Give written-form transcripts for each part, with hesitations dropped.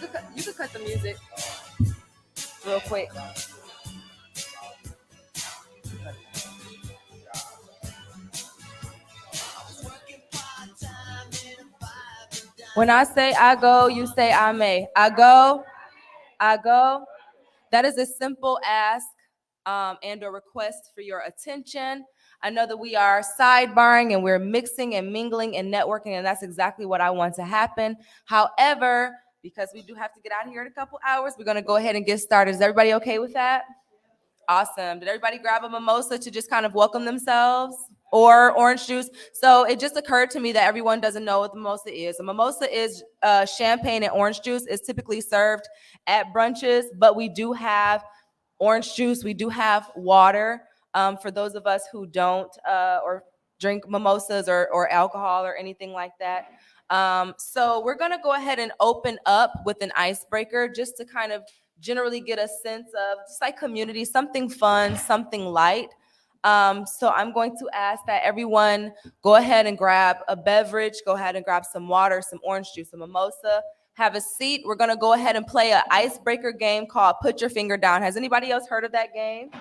could cut the music real quick. When I say I go, you say I may. I go. I go. That is a simple ask and a request for your attention. I know that we are sidebarring and we're mixing and mingling and networking, and that's exactly what I want to happen. However, because we do have to get out of here in a couple hours, we're going to go ahead and get started. Is everybody okay with that? Awesome. Did everybody grab a mimosa to just kind of welcome themselves? Or orange juice? So it just occurred to me that everyone doesn't know what the mimosa is. A mimosa is champagne and orange juice. It's typically served at brunches, but we do have orange juice. We do have water for those of us who don't or drink mimosas or alcohol or anything like that. So we're going to go ahead and open up with an icebreaker just to kind of generally get a sense of just like community, something fun, something light. So I'm going to ask that everyone go ahead and grab a beverage, go ahead and grab some water, some orange juice, a mimosa, have a seat. We're going to go ahead and play an icebreaker game called Put Your Finger Down. Has anybody else heard of that game?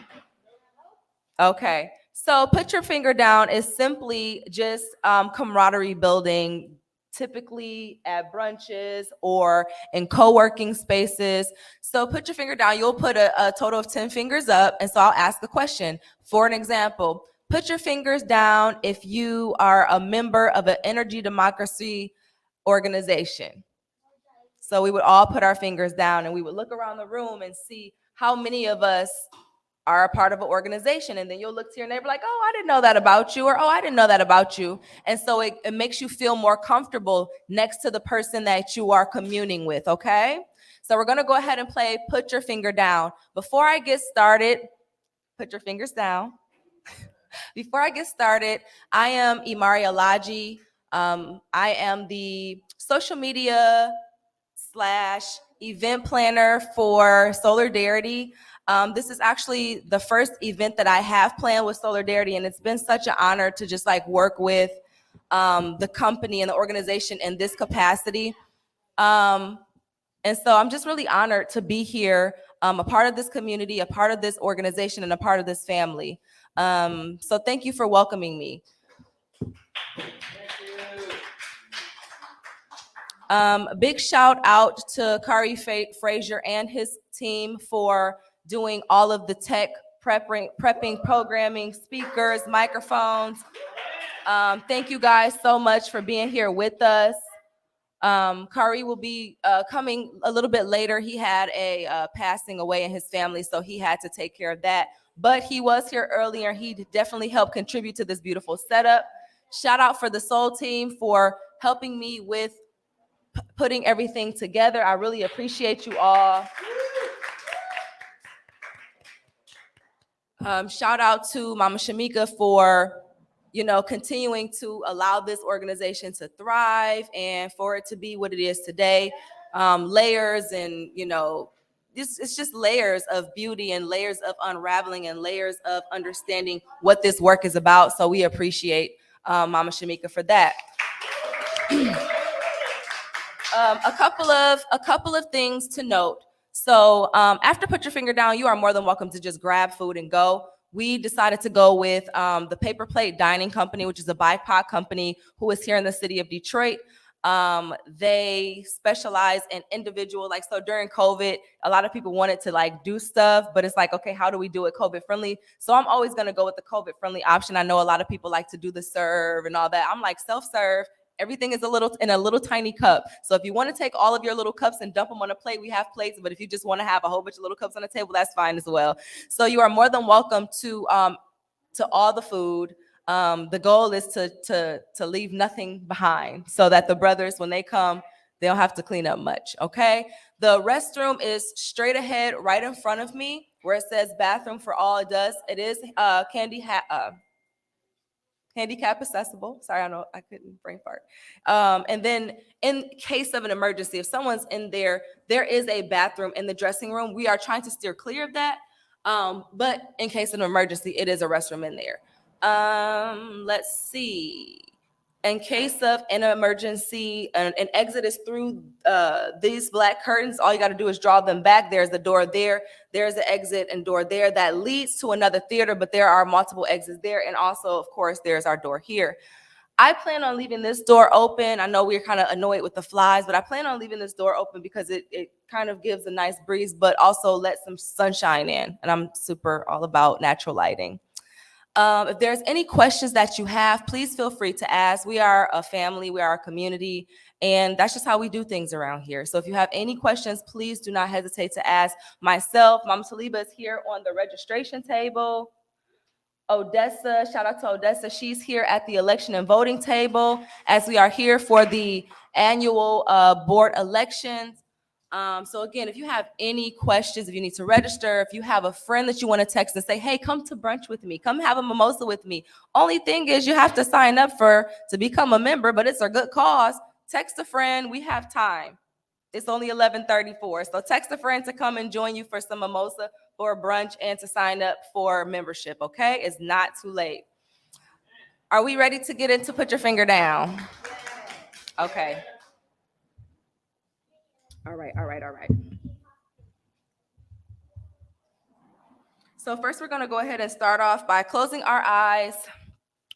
Okay. So Put Your Finger Down is simply just camaraderie building, typically at brunches or in co-working spaces. So put your finger down. You'll put a total of 10 fingers up. And so I'll ask a question. For an example, put your fingers down if you are a member of an energy democracy organization. So we would all put our fingers down and we would look around the room and see how many of us are a part of an organization. And then you'll look to your neighbor like, oh, I didn't know that about you, or oh, I didn't know that about you. And so it makes you feel more comfortable next to the person that you are communing with, okay? So we're gonna go ahead and play Put Your Finger Down. Before I get started, put your fingers down. Before I get started, I am Imari Alaji. I am the social media / event planner for Solidarity. This is actually the first event that I have planned with Solidarity, and it's been such an honor to just like work with the company and the organization in this capacity. And so I'm just really honored to be here, a part of this community, a part of this organization, and a part of this family. So thank you for welcoming me. Big shout out to Kari Frazier and his team for doing all of the tech prepping, programming, speakers, microphones. Thank you guys so much for being here with us. Kari will be coming a little bit later. He had a passing away in his family, so he had to take care of that. But he was here earlier. He definitely helped contribute to this beautiful setup. Shout out for the Soul team for helping me with putting everything together. I really appreciate you all. Shout out to Mama Shamika for, continuing to allow this organization to thrive and for it to be what it is today. Layers and, it's just layers of beauty and layers of unraveling and layers of understanding what this work is about. So we appreciate Mama Shamika for that. A couple of things to note. So after Put Your Finger Down, you are more than welcome to just grab food and go. We decided to go with the Paper Plate Dining Company, which is a BIPOC company who is here in the city of Detroit. They specialize in individual, so during COVID, a lot of people wanted to do stuff, but it's like, okay, how do we do it COVID friendly? So I'm always going to go with the COVID friendly option. I know a lot of people like to do the serve and all that. I'm like self-serve. Everything is in a little tiny cup. So if you want to take all of your little cups and dump them on a plate, we have plates. But if you just want to have a whole bunch of little cups on the table, that's fine as well. So you are more than welcome to all the food. The goal is to leave nothing behind so that the brothers, when they come, they don't have to clean up much. Okay. The restroom is straight ahead, right in front of me, where it says bathroom for all. It is handicap accessible. Sorry, I know I couldn't brain fart. And then in case of an emergency, if someone's in there, there is a bathroom in the dressing room. We are trying to steer clear of that. But in case of an emergency, it is a restroom in there. Let's see. In case of an emergency, an exit is through these black curtains. All you got to do is draw them back. There's the door there. There's the exit and door there that leads to another theater, but there are multiple exits there. And also, of course, there's our door here. I plan on leaving this door open. I know we're kind of annoyed with the flies, but I plan on leaving this door open because it kind of gives a nice breeze, but also lets some sunshine in. And I'm super all about natural lighting. If there's any questions that you have, please feel free to ask. We are a family, we are a community, and that's just how we do things around here. So if you have any questions, please do not hesitate to ask. Myself, Mama Saliba is here on the registration table. Odessa, shout out to Odessa. She's here at the election and voting table as we are here for the annual board elections. So again, if you have any questions, if you need to register, if you have a friend that you want to text and say, hey, come to brunch with me, come have a mimosa with me. Only thing is you have to sign up to become a member, but it's a good cause. Text a friend, we have time. It's only 11:34. So text a friend to come and join you for some mimosa for brunch and to sign up for membership, okay? It's not too late. Are we ready to get into put your finger down? Okay. All right. So first we're gonna go ahead and start off by closing our eyes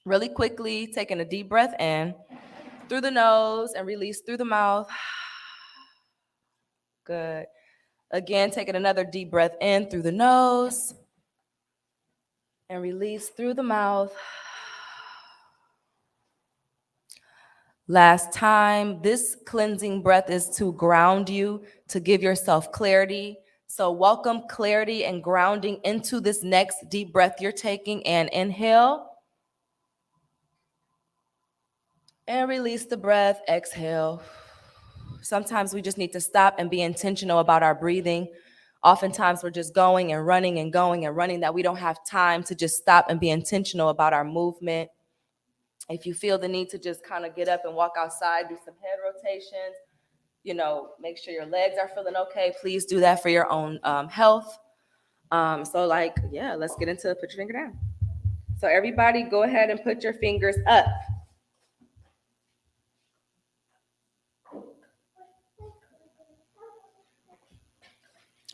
really quickly, taking a deep breath in through the nose and release through the mouth. Good. Again, taking another deep breath in through the nose and release through the mouth. Last time, this cleansing breath is to ground you, to give yourself clarity. So welcome clarity and grounding into this next deep breath you're taking, and inhale. And release the breath, exhale. Sometimes we just need to stop and be intentional about our breathing. Oftentimes we're just going and running and going and running that we don't have time to just stop and be intentional about our movement. If you feel the need to just kind of get up and walk outside, do some head rotations, make sure your legs are feeling okay. Please do that for your own health. Let's get into put your finger down. So everybody go ahead and put your fingers up.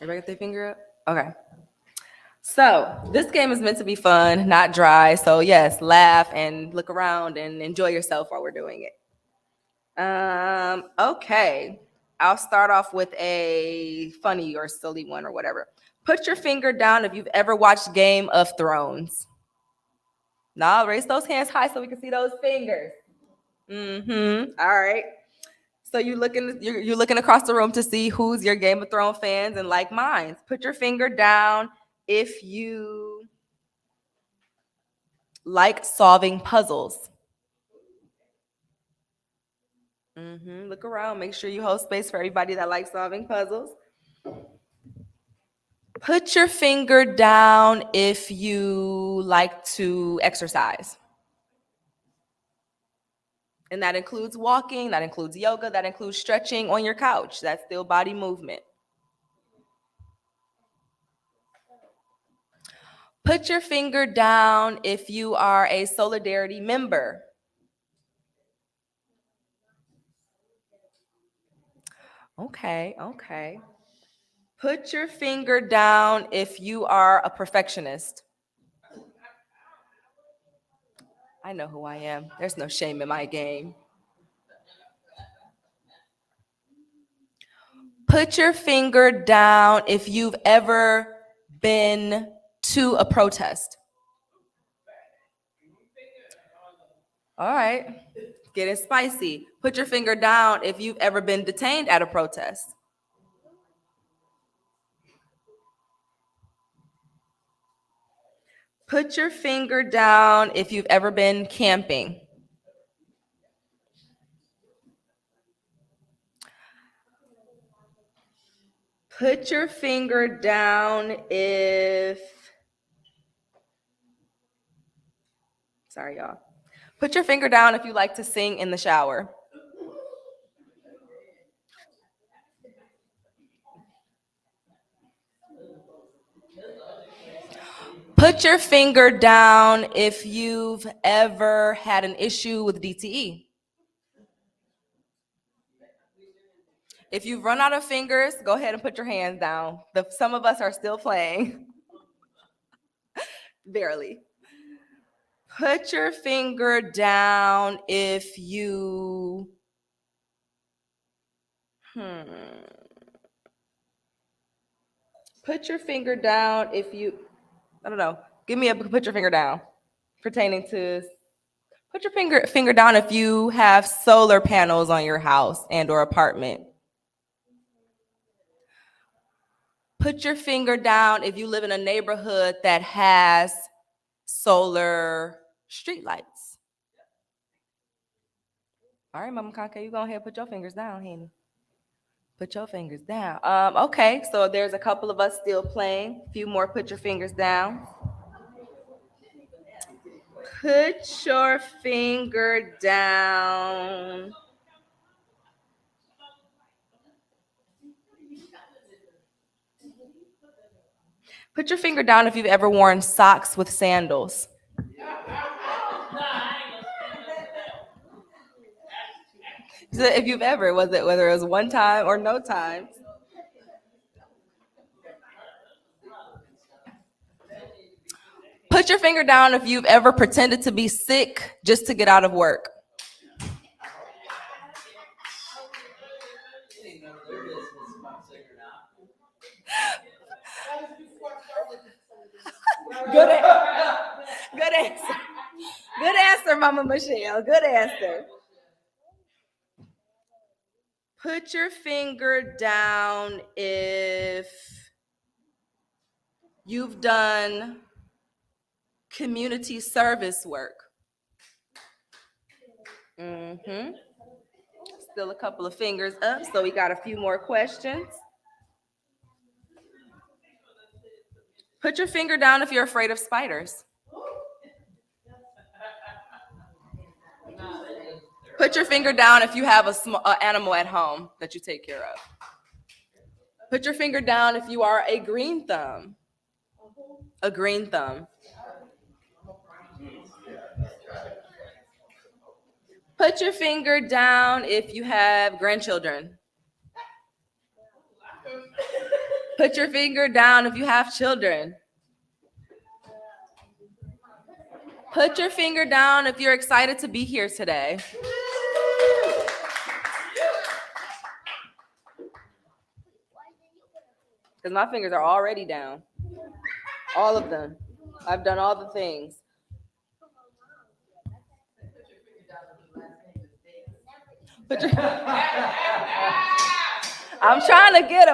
Everybody got their finger up? Okay. So this game is meant to be fun, not dry. So yes, laugh and look around and enjoy yourself while we're doing it. Okay. I'll start off with a funny or silly one or whatever. Put your finger down if you've ever watched Game of Thrones. Now raise those hands high so we can see those fingers. All right. So you're looking across the room to see who's your Game of Thrones fans and like minds. Put your finger down if you like solving puzzles. Look around. Make sure you hold space for everybody that likes solving puzzles. Put your finger down if you like to exercise. And that includes walking, that includes yoga, that includes stretching on your couch. That's still body movement. Put your finger down if you are a Solidarity member. Okay. Put your finger down if you are a perfectionist. I know who I am. There's no shame in my game. Put your finger down if you've ever been to a protest. All right, getting spicy. Put your finger down if you've ever been detained at a protest. Put your finger down if you've ever been camping. Put your finger down if, sorry y'all. Put your finger down if you like to sing in the shower. Put your finger down if you've ever had an issue with DTE. If you've run out of fingers, go ahead and put your hands down. Some of us are still playing. Barely. Put your finger down if you... Put your finger down if you... I don't know. Give me a put your finger down pertaining to... Put your finger down if you have solar panels on your house and or apartment. Put your finger down if you live in a neighborhood that has solar streetlights. All right, Mama Kanka, you go ahead and put your fingers down, Henny. Put your fingers down. Okay, so there's a couple of us still playing. A few more, put your fingers down. Put your finger down. Put your finger down if you've ever worn socks with sandals. So if you've ever, whether it was one time or no time. Put your finger down if you've ever pretended to be sick just to get out of work. Good answer. Good answer, Mama Michelle. Good answer. Put your finger down if you've done community service work. Still a couple of fingers up, so we got a few more questions. Put your finger down if you're afraid of spiders. Put your finger down if you have an animal at home that you take care of. Put your finger down if you are a green thumb. A green thumb. Put your finger down if you have grandchildren. Put your finger down if you have children. Put your finger down if you're excited to be here today. Because my fingers are already down. All of them. I've done all the things. I'm trying to get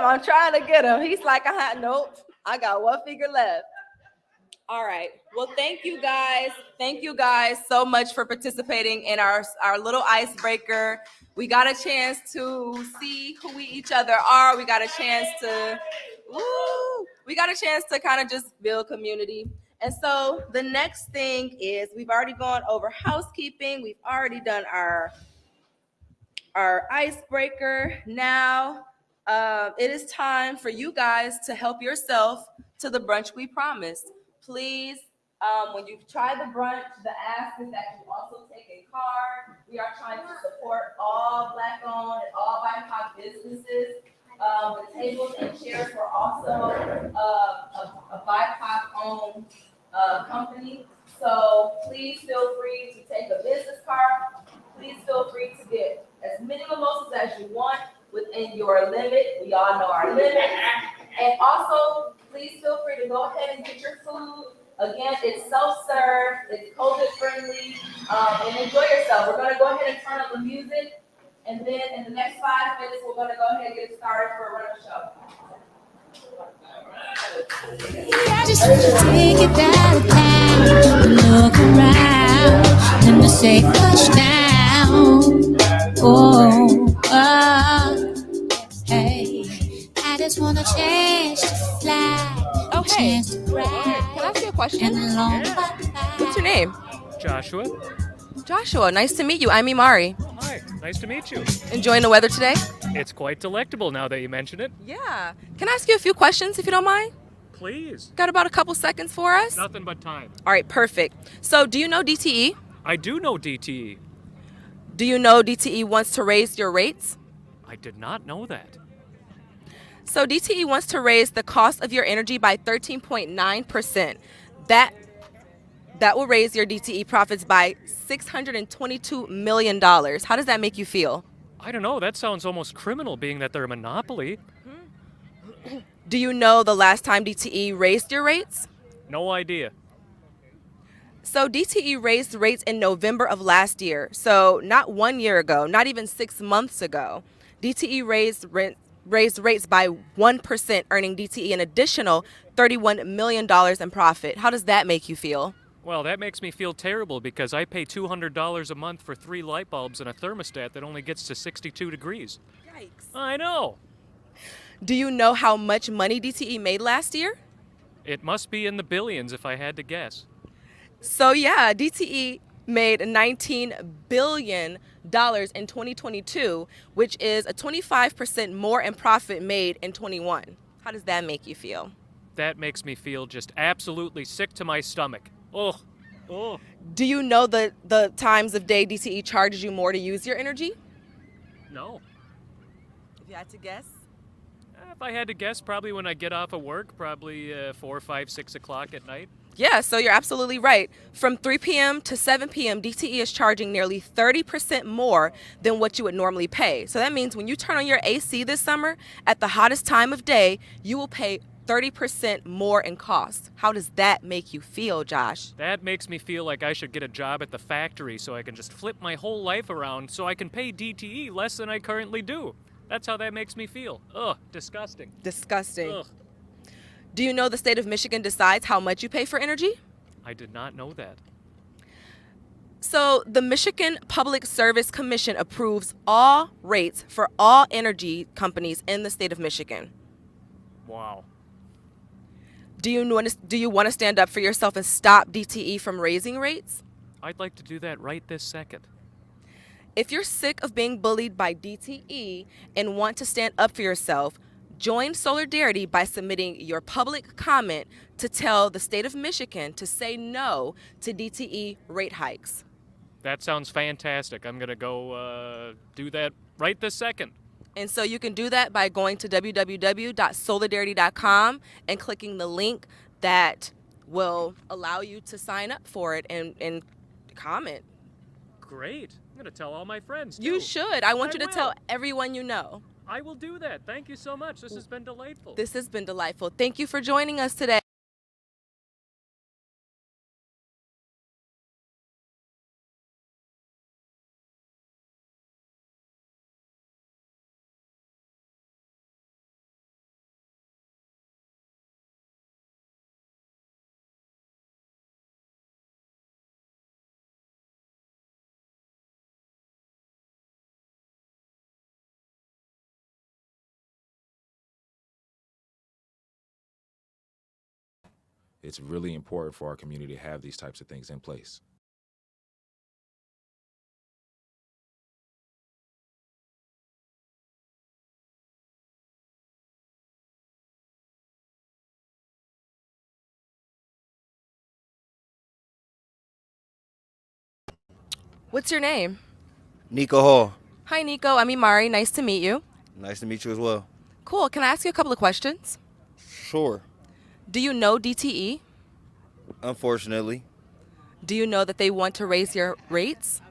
him. He's like, nope, I got one finger left. All right. Well, thank you guys. Thank you guys so much for participating in our little icebreaker. We got a chance to see who each other are. We got a chance to kind of just build community. And so the next thing is we've already gone over housekeeping. We've already done our icebreaker. Now it is time for you guys to help yourself to the brunch we promised. Please, when you try the brunch, the ask is that you also take a card. We are trying to support all Black-owned and all BIPOC businesses. The tables and chairs were also a BIPOC-owned company. So please feel free to take a business card. Please feel free to get as many mimosas as you want within your limit. We all know our limit. And also, please feel free to go ahead and get your food. Again, it's self-serve, it's COVID-friendly, and enjoy yourself. We're going to go ahead and turn up the music, and then in the next 5 minutes, we're going to go ahead and get started for a run show. I just want to take it down and look around and to say touchdown. Hey, I just want to change the flag. Oh, hey. Can I ask you a question? What's your name? Joshua. Joshua, nice to meet you. I'm Imari. Oh, hi. Nice to meet you. Enjoying the weather today? It's quite delectable now that you mention it. Yeah. Can I ask you a few questions if you don't mind? Please. Got about a couple seconds for us? Nothing but time. All right, perfect. So do you know DTE? I do know DTE. Do you know DTE wants to raise your rates? I did not know that. So DTE wants to raise the cost of your energy by 13.9%. That will raise your DTE profits by $622 million. How does that make you feel? I don't know. That sounds almost criminal, being that they're a monopoly. Do you know the last time DTE raised your rates? No idea. So DTE raised rates in November of last year. So not 1 year ago, not even 6 months ago. DTE raised rates by 1%, earning DTE an additional $31 million in profit. How does that make you feel? Well, that makes me feel terrible because I pay $200 a month for 3 light bulbs and a thermostat that only gets to 62 degrees. Yikes. I know. Do you know how much money DTE made last year? It must be in the billions if I had to guess. So yeah, DTE made $19 billion in 2022, which is a 25% more in profit made in 21. How does that make you feel? That makes me feel just absolutely sick to my stomach. Oh, oh. Do you know the times of day DTE charges you more to use your energy? No. If you had to guess. If I had to guess, probably when I get off of work, probably 4, 5, 6 o'clock at night. Yeah, so you're absolutely right. From 3 p.m. to 7 p.m., DTE is charging nearly 30% more than what you would normally pay. So that means when you turn on your AC this summer, at the hottest time of day, you will pay 30% more in cost. How does that make you feel, Josh? That makes me feel like I should get a job at the factory so I can just flip my whole life around so I can pay DTE less than I currently do. That's how that makes me feel. Ugh, disgusting. Disgusting. Ugh. Do you know the state of Michigan decides how much you pay for energy? I did not know that. So the Michigan Public Service Commission approves all rates for all energy companies in the state of Michigan. Wow. Do you want to stand up for yourself and stop DTE from raising rates? I'd like to do that right this second. If you're sick of being bullied by DTE and want to stand up for yourself, join Solidarity by submitting your public comment to tell the state of Michigan to say no to DTE rate hikes. That sounds fantastic. I'm going to go do that right this second. And so you can do that by going to www.soulardarity.com and clicking the link that will allow you to sign up for it and comment. Great. I'm going to tell all my friends, too. You should. I want I you to will. tell everyone you know. I will do that. Thank you so much. This has been delightful. This has been delightful. Thank you for joining us today. It's really important for our community to have these types of things in place. What's your name? Nico Hall. Hi, Nico. I'm Imari. Nice to meet you. Nice to meet you as well. Cool. Can I ask you a couple of questions? Sure. Do you know DTE? Unfortunately. Do you know that they want to raise your rates?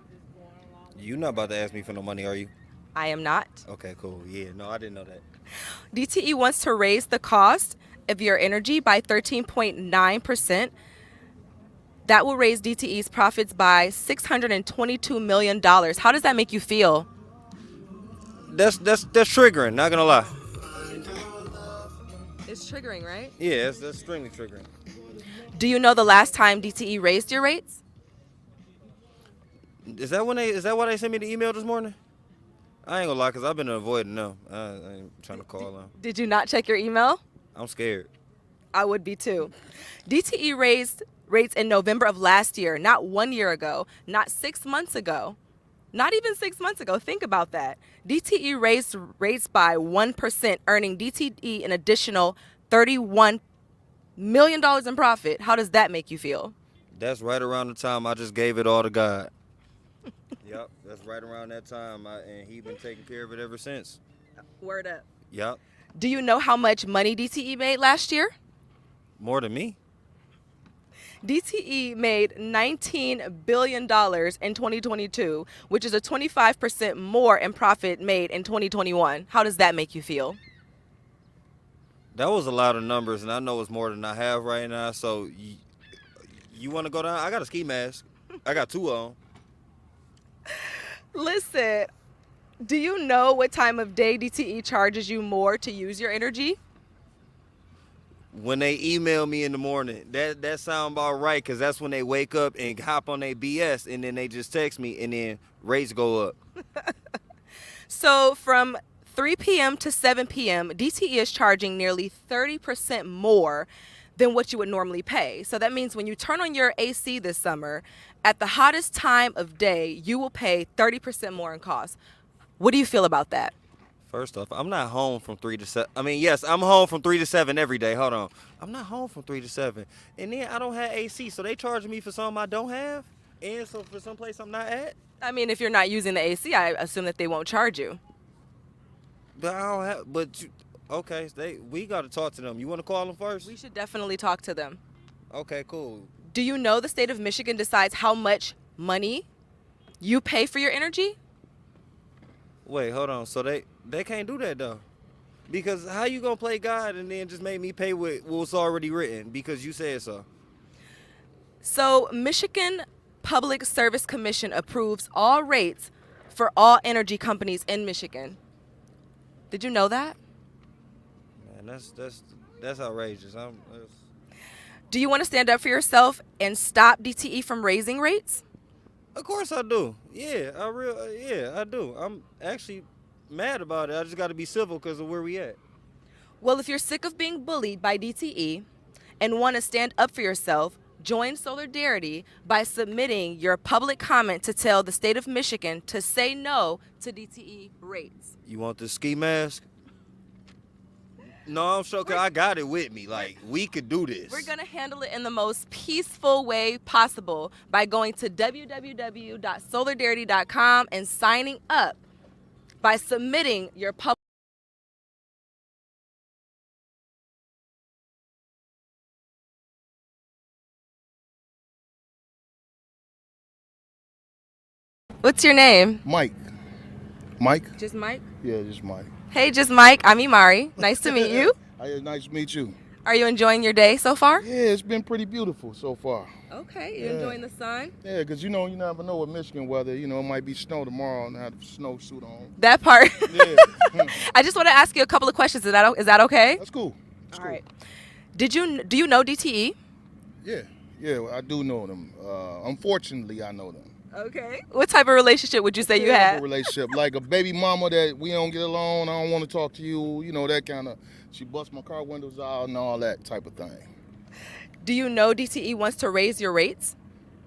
You're not about to ask me for no money, are you? I am not. Okay, cool. Yeah, no, I didn't know that. DTE wants to raise the cost of your energy by 13.9%. That will raise DTE's profits by $622 million. How does that make you feel? That's triggering, not gonna lie. It's triggering, right? Yeah, that's extremely triggering. Do you know the last time DTE raised your rates? Is that why they sent me the email this morning? I ain't gonna lie, cause I've been avoiding them. I ain't trying to call them. Did you not check your email? I'm scared. I would be too. DTE raised rates in November of last year, not 1 year ago, not 6 months ago, not even 6 months ago. Think about that. DTE raised rates by 1%, earning DTE an additional $31 million in profit. How does that make you feel? That's right around the time I just gave it all to God. Yep, that's right around that time, and he been taking care of it ever since. Word up. Yep, Do you know how much money DTE made last year? more than me. DTE made $19 billion in 2022, which is a 25% more in profit made in 2021. How does that make you feel? That was a lot of numbers, and I know it's more than I have right now. So, you want to go down? I got a ski mask. I got 2 on. Listen, do you know what time of day DTE charges you more to use your energy? When they email me in the morning, that sound about right, because that's when they wake up and hop on their BS, and then they just text me, and then rates go up. So from 3 p.m. to 7 p.m., DTE is charging nearly 30% more than what you would normally pay. So that means when you turn on your AC this summer, at the hottest time of day, you will pay 30% more in cost. What do you feel about that? First off, I'm not home from 3 to 7. I mean, yes, I'm home from 3 to 7 every day. Hold on. I'm not home from 3 to 7. And then I don't have AC, so they charging me for something I don't have? And so for some place I'm not at? I mean, if you're not using the AC, I assume that they won't charge you. But I don't have, okay, we got to talk to them. You want to call them first? We should definitely talk to them. Okay, cool. Do you know the state of Michigan decides how much money you pay for your energy? Wait, hold on. So they can't do that, though. Because how you going to play God and then just make me pay with what's already written because you said so? So Michigan Public Service Commission approves all rates for all energy companies in Michigan. Did you know that? Man, that's outrageous. Do you want to stand up for yourself and stop DTE from raising rates? Of course I do. Yeah, I do. I'm actually mad about it. I just got to be civil because of where we at. Well, if you're sick of being bullied by DTE and want to stand up for yourself, join Solidarity by submitting your public comment to tell the state of Michigan to say no to DTE rates. You want the ski mask? No, I'm sure, because I got it with me. Like, we could do this. We're going to handle it in the most peaceful way possible by going to www.solardarity.com and signing up by submitting your public. What's your name? Mike. Mike? Just Mike? Yeah, just Mike. Hey, just Mike. I'm Imari. Nice to meet you. Hey, nice to meet you. Are you enjoying your day so far? Yeah, it's been pretty beautiful so far. Okay, you Yeah. enjoying the sun? Yeah, because you never know with Michigan weather. It might be snow tomorrow and I have a snowsuit on. That part. Yeah. I just want to ask you a couple of questions. Is that okay? That's cool. That's All cool. right. Do you know DTE? Yeah, I do know them. Unfortunately, I know them. Okay. What type of relationship would you say you Terrible had? relationship, like a baby mama that we don't get along. I don't want to talk to you. That kind of. She busts my car windows out and all that type of thing. Do you know DTE wants to raise your rates?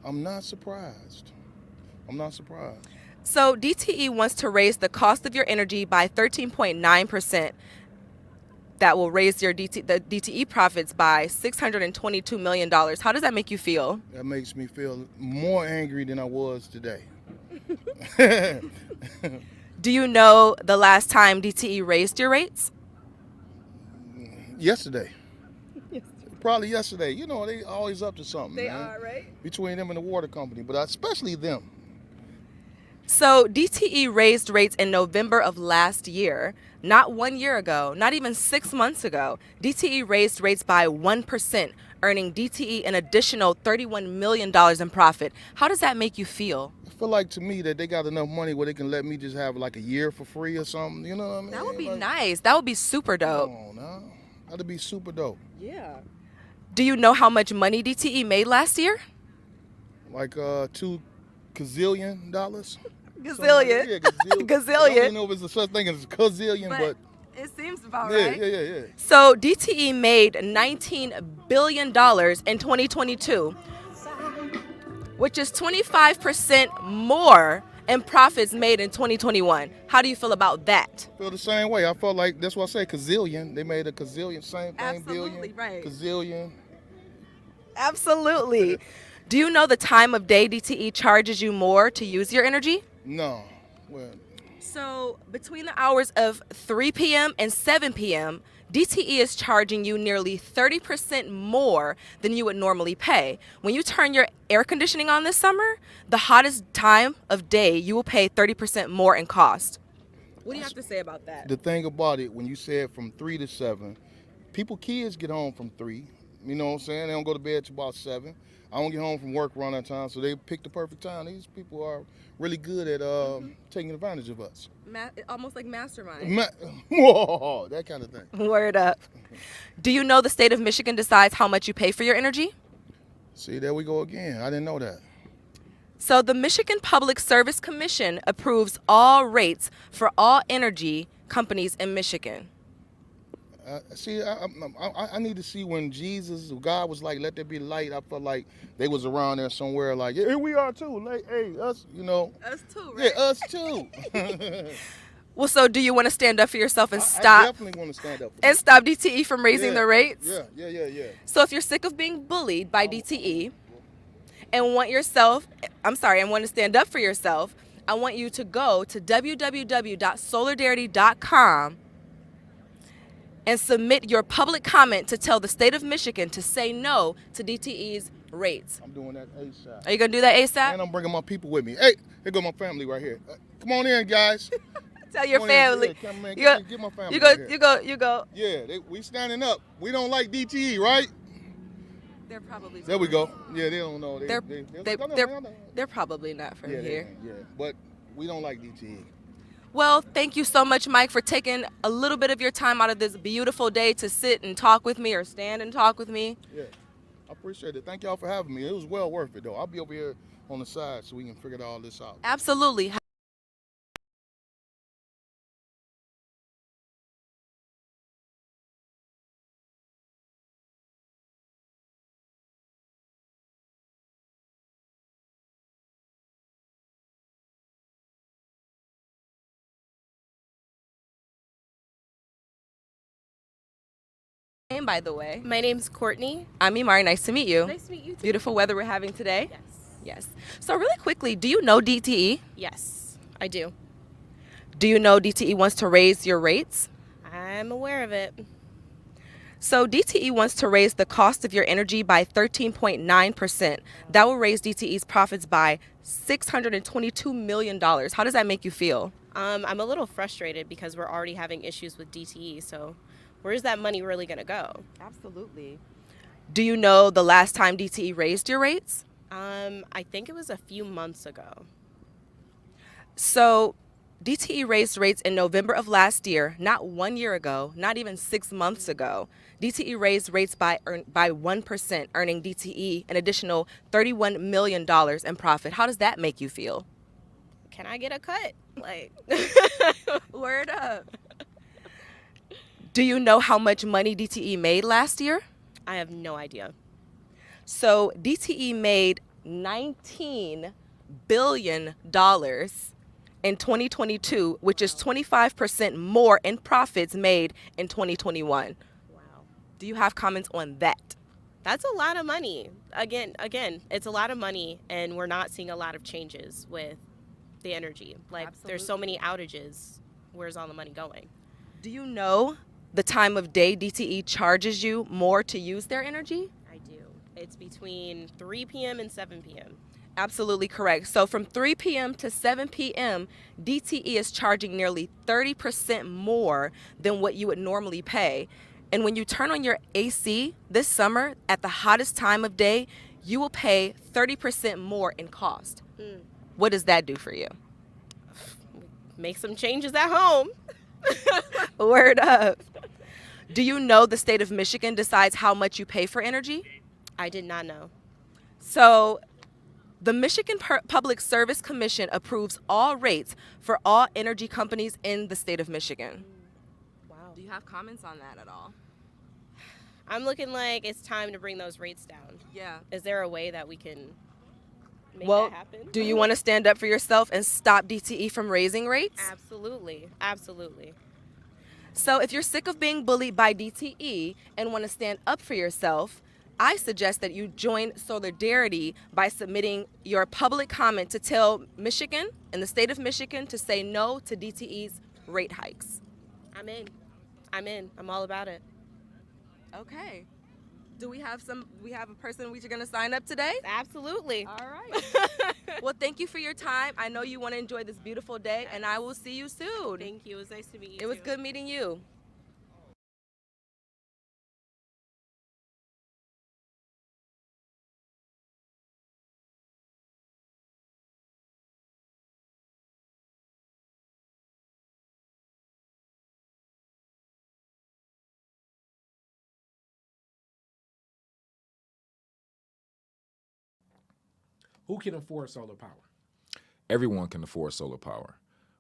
I'm not surprised. So DTE wants to raise the cost of your energy by 13.9%. That will raise the DTE profits by $622 million. How does that make you feel? That makes me feel more angry than I was today. Do you know the last time DTE raised your rates? Yesterday. Probably yesterday. They always up to something. They man. are, right? Between them and the water company, but especially them. So DTE raised rates in November of last year, not 1 year ago, not even 6 months ago. DTE raised rates by 1%, earning DTE an additional $31 million in profit. How does that make you feel? I feel like to me that they got enough money where they can let me just have like a year for free or something. You know what I mean? That would be Like, nice. That would be super dope. Come on now. That'd be super dope. Yeah. Do you know how much money DTE made last year? Like $2 gazillion. Gazillion. Yeah, gazillion. Gazillion. I don't even know if it's a such thing as a gazillion, but it seems about yeah, right. yeah. So DTE made $19 billion in 2022, which is 25% more in profits made in 2021. How do you feel about that? Feel the same way. I felt like that's why I say gazillion. They made a gazillion, same thing, Absolutely, billion, right. gazillion. Absolutely. Do you know the time of day DTE charges you more to use your energy? No. Well, So, between the hours of 3 p.m. and 7 p.m., DTE is charging you nearly 30% more than you would normally pay. When you turn your air conditioning on this summer, the hottest time of day, you will pay 30% more in cost. What do you have to say about that? the thing about it, when you said from 3 to 7, kids get home from 3. You know what I'm saying? They don't go to bed till about 7. I don't get home from work around that time, so they pick the perfect time. These people are really good at taking advantage of us. Almost like mastermind. Whoa, that kind of thing. Word up. Do you know the state of Michigan decides how much you pay for your energy? See, there we go again. I didn't know that. So the Michigan Public Service Commission approves all rates for all energy companies in Michigan. I need to see when God was like, let there be light. I felt like they was around there somewhere like, yeah, here we are too. Like, hey, us, you know. Us too, Yeah, us too. Well, so do you want to stand up for yourself and I stop definitely want to stand up for and stop DTE from raising the rates? Yeah. So if you're sick of being bullied by DTE and want to stand up for yourself, I want you to go to www.SOULARDARITY.com and submit your public comment to tell the state of Michigan to say no to DTE's rates. I'm doing that ASAP. Are you going to do that ASAP? And I'm bringing my people with me. Hey, here go my family right here. Come on in, guys. Tell your Come on in. family. Yeah, come in. Get my family You go, right here. you go. Yeah, we standing up. We don't like DTE, right? They're probably There we go. Yeah, they don't know. They're probably not from here. Yeah, but we don't like DTE. Well, thank you so much, Mike, for taking a little bit of your time out of this beautiful day to sit and talk with me or stand and talk with me. Yeah, I appreciate it. Thank y'all for having me. It was well worth it, though. I'll be over here on the side so we can figure all this out. Absolutely. Name, by the way. My name's Courtney. I'm Imari. Nice to meet you. Nice to meet you too. Beautiful weather we're having today. Yes. Yes. So really quickly, do you know DTE? Yes, I do. Do you know DTE wants to raise your rates? I'm aware of it. So DTE wants to raise the cost of your energy by 13.9%. That will raise DTE's profits by $622 million. How does that make you feel? I'm a little frustrated because we're already having issues with DTE, so where's that money really going to go? Absolutely. Do you know the last time DTE raised your rates? I think it was a few months ago. So DTE raised rates in November of last year, not 1 year ago, not even 6 months ago. DTE raised rates by 1%, earning DTE an additional $31 million in profit. How does that make you feel? Can I get a cut? Like, Word up. Do you know how much money DTE made last year? I have no idea. So DTE made $19 billion in 2022, which is 25% more in profits made in 2021. Wow. Do you have comments on that? That's a lot of money. Again, it's a lot of money, and we're not seeing a lot of changes with the energy. Like, there's so many outages. Where's all the money going? Do you know the time of day DTE charges you more to use their energy? I do. It's between 3 p.m. and 7 p.m. Absolutely correct. So from 3 p.m. to 7 p.m., DTE is charging nearly 30% more than what you would normally pay. And when you turn on your AC this summer at the hottest time of day, you will pay 30% more in cost. What does that do for you? Make some changes at home. Word up. Do you know the state of Michigan decides how much you pay for energy? I did not know. So the Michigan Public Service Commission approves all rates for all energy companies in the state of Michigan. Wow. Do you have comments on that at all? I'm looking like it's time to bring those rates down. Yeah. Is there a way that we can make Well, that happen? do you want to stand up for yourself and stop DTE from raising rates? Absolutely. Absolutely. So if you're sick of being bullied by DTE and want to stand up for yourself, I suggest that you join Solidarity by submitting your public comment to tell Michigan and the state of Michigan to say no to DTE's rate hikes. I'm in. I'm all about it. Okay. Do we have a person we're gonna sign up today? Absolutely. All right. Well, thank you for your time. I know you want to enjoy this beautiful day, and I will see you soon. Thank you. It was nice to meet you. It was too. good meeting you. Who can afford solar power? Everyone can afford solar power.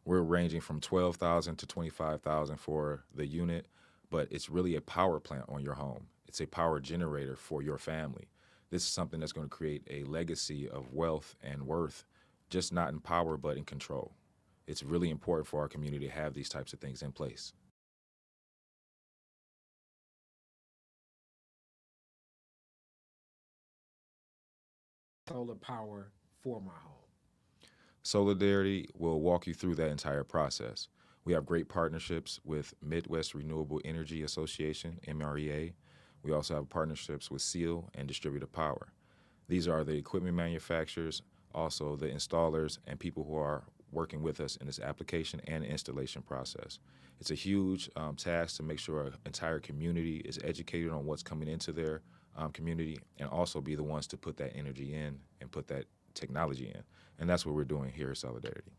We're ranging from $12,000 to $25,000 for the unit, but it's really a power plant on your home. It's a power generator for your family. This is something that's going to create a legacy of wealth and worth, just not in power, but in control. It's really important for our community to have these types of things in place. Solar power for my home. Solidarity will walk you through that entire process. We have great partnerships with Midwest Renewable Energy Association, MREA. We also have partnerships with SEAL and Distributed Power. These are the equipment manufacturers, also the installers, and people who are working with us in this application and installation process. It's a huge task to make sure our entire community is educated on what's coming into their community, and also be the ones to put that energy in and put that technology in. And that's what we're doing here at Solidarity.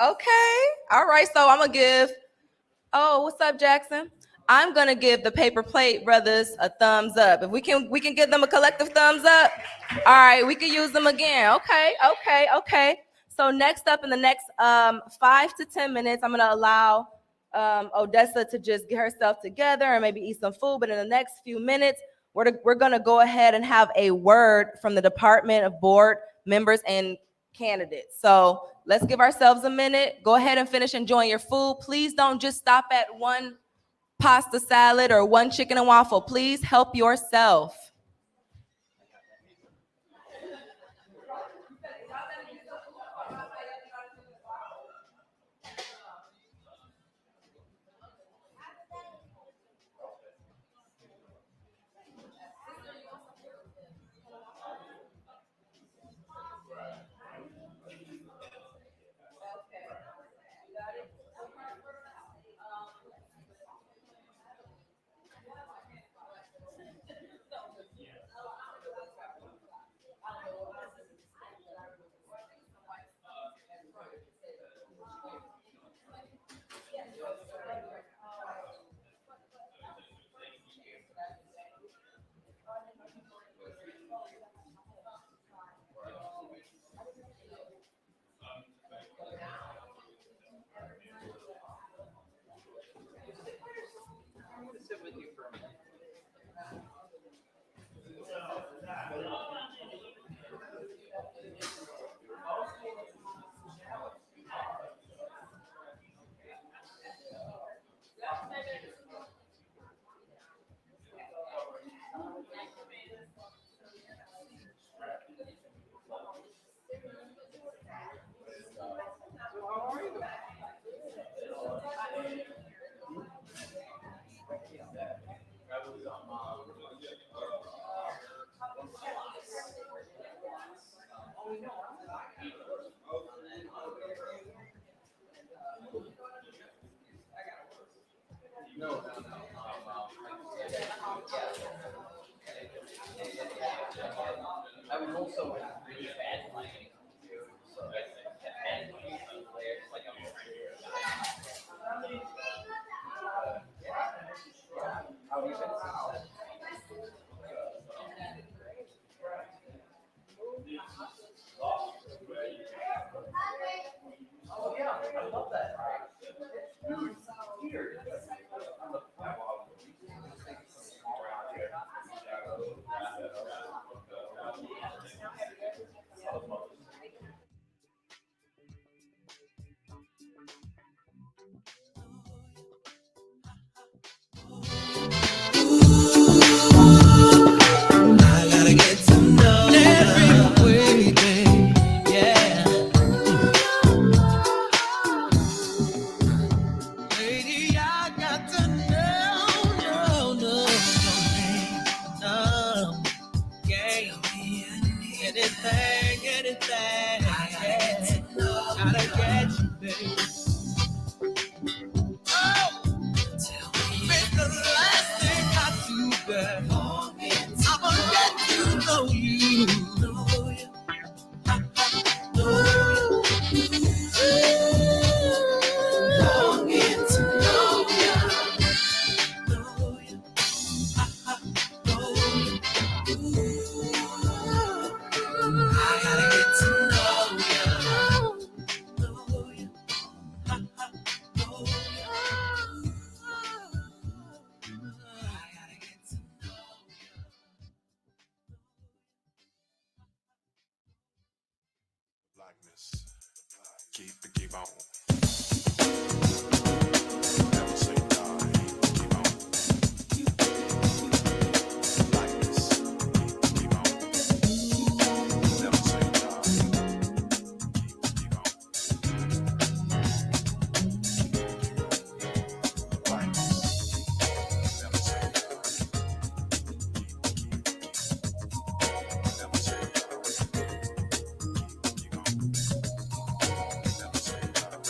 Okay. All right. So I'm gonna give. Oh, what's up, Jackson? I'm gonna give the Paper Plate Brothers a thumbs up. If we can give them a collective thumbs up. All right, we can use them again. Okay. So next up, in the next 5 to 10 minutes, I'm gonna allow Odessa to just get herself together and maybe eat some food. But in the next few minutes, we're gonna go ahead and have a word from the Department of Board members and candidates. So let's give ourselves a minute. Go ahead and finish enjoying your food. Please don't just stop at one pasta salad or one chicken and waffle. Please help yourself.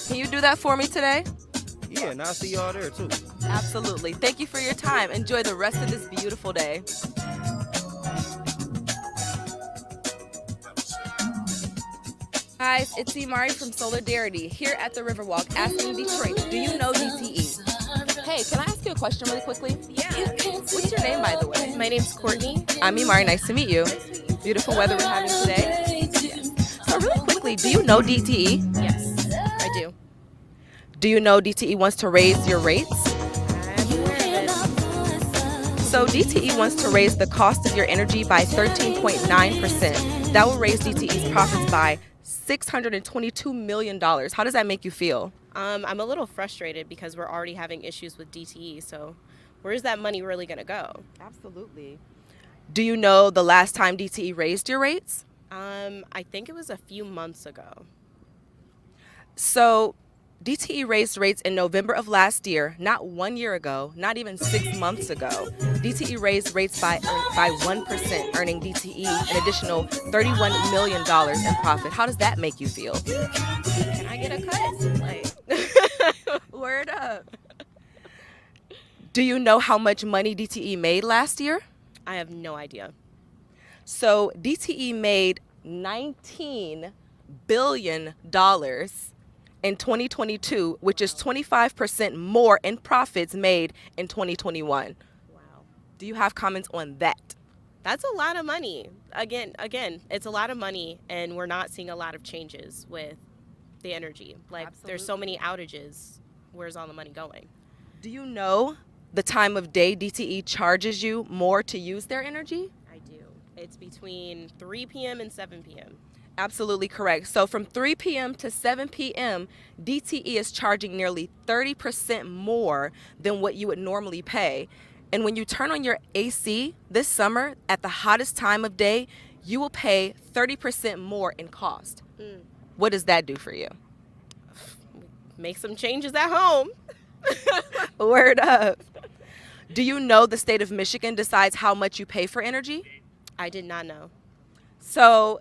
Can you do that for me today? Yeah, and I'll see y'all there too. Absolutely. Thank you for your time. Enjoy the rest of this beautiful day. Guys, it's Imari from Solidarity here at the Riverwalk asking Detroit, do you know DTE? Hey, can I ask you a question really quickly? Yeah. What's your name, by the way? My name's Courtney. I'm Imari. Nice to meet you. Beautiful weather we're having today. So really quickly, do you know DTE? Yes, I do. Do you know DTE wants to raise your rates? I've heard of it. So DTE wants to raise the cost of your energy by 13.9%. That will raise DTE's profits by $622 million. How does that make you feel? I'm a little frustrated because we're already having issues with DTE. So, where's that money really gonna go? Absolutely. Do you know the last time DTE raised your rates? I think it was a few months ago. So DTE raised rates in November of last year, not 1 year ago, not even 6 months ago. DTE raised rates by 1%, earning DTE an additional $31 million in profit. How does that make you feel? Can I get a cut? Like, Word up. Do you know how much money DTE made last year? I have no idea. So DTE made $19 billion in 2022, which is 25% more in profits made in 2021. Wow. Do you have comments on that? That's a lot of money. Again, it's a lot of money, and we're not seeing a lot of changes with the energy. Like, there's so many outages. Where's all the money going? Do you know the time of day DTE charges you more to use their energy? I do. It's between 3 p.m. and 7 p.m. Absolutely correct. So from 3 p.m. to 7 p.m., DTE is charging nearly 30% more than what you would normally pay. And when you turn on your AC this summer at the hottest time of day, you will pay 30% more in cost. What does that do for you? Make some changes at home. Word up. Do you know the state of Michigan decides how much you pay for energy? I did not know. So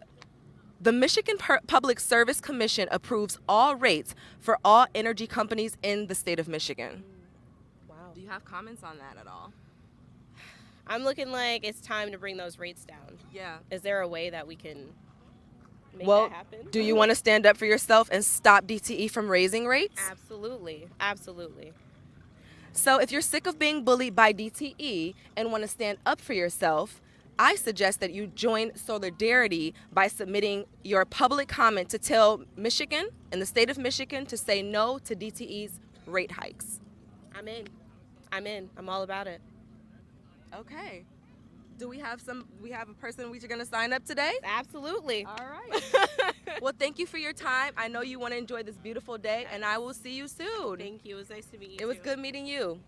the Michigan Public Service Commission approves all rates for all energy companies in the state of Michigan. Wow. Do you have comments on that at all? I'm looking like it's time to bring those rates down. Yeah. Is there a way that we can make Well, that happen? do you want to stand up for yourself and stop DTE from raising rates? Absolutely. Absolutely. So if you're sick of being bullied by DTE and want to stand up for yourself, I suggest that you join Solidarity by submitting your public comment to tell Michigan and the state of Michigan to say no to DTE's rate hikes. I'm in. I'm all about it. Okay. Do we have a person we're going to sign up today? Absolutely. All right. Well, thank you for your time. I know you want to enjoy this beautiful day, and I will see you soon. Thank you. It was nice to meet you. It was too. good meeting you.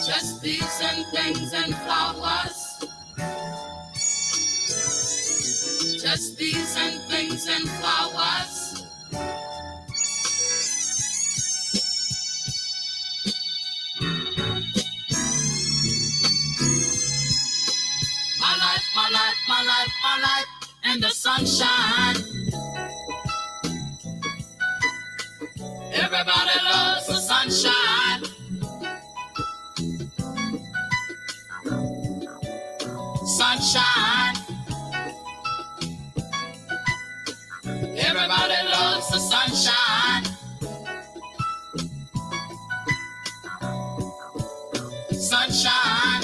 Just bees and things and flowers. Just bees and things and flowers. My life, my life, my life, my life in the sunshine. Everybody loves the sunshine. Sunshine. Everybody loves the sunshine. Sunshine.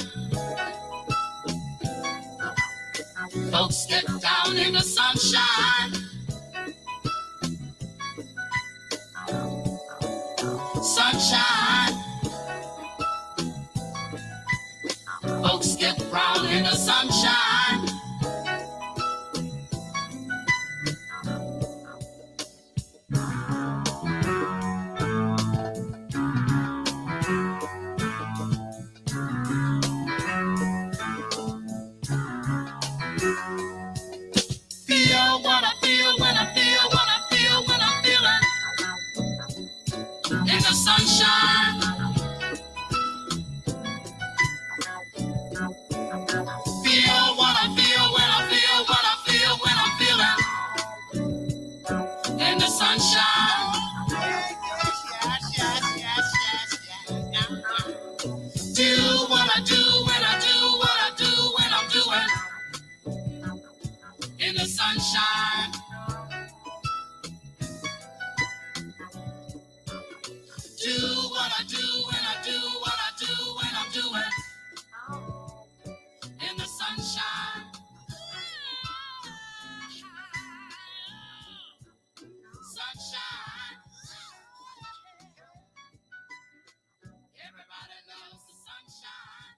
Folks get down in the sunshine. Sunshine. Folks get brown in the sunshine. Feel what I feel when I feel what I feel when I'm feeling in the sunshine. Feel what I feel when I feel what I feel when I'm feeling in the sunshine. Do what I do when I do what I do when I'm doing in the sunshine. Do what I do when I do what I do when I'm doing in the sunshine. Sunshine. Everybody loves the sunshine.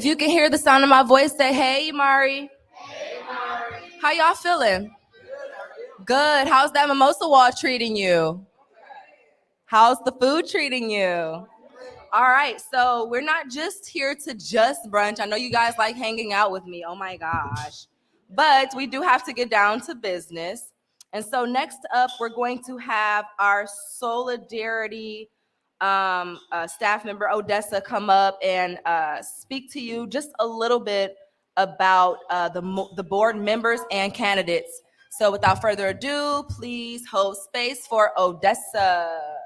If you can hear the sound of my voice, say, hey, Mari. How y'all feeling? Good. How's that mimosa wall treating you? How's the food treating you? All right, so we're not just here to just brunch. I know you guys like hanging out with me. Oh my gosh. But we do have to get down to business. And so next up, we're going to have our Solidarity staff member, Odessa, come up and speak to you just a little bit about the board members and candidates. So without further ado, please hold space for Odessa.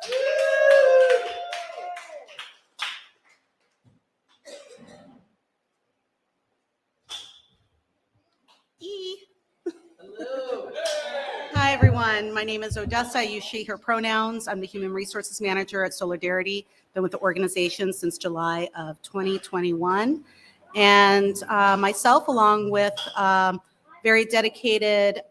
Hi, everyone. My name is Odessa. I use she, her pronouns. I'm the Human Resources Manager at Solidarity. Been with the organization since July of 2021. And myself, along with very dedicated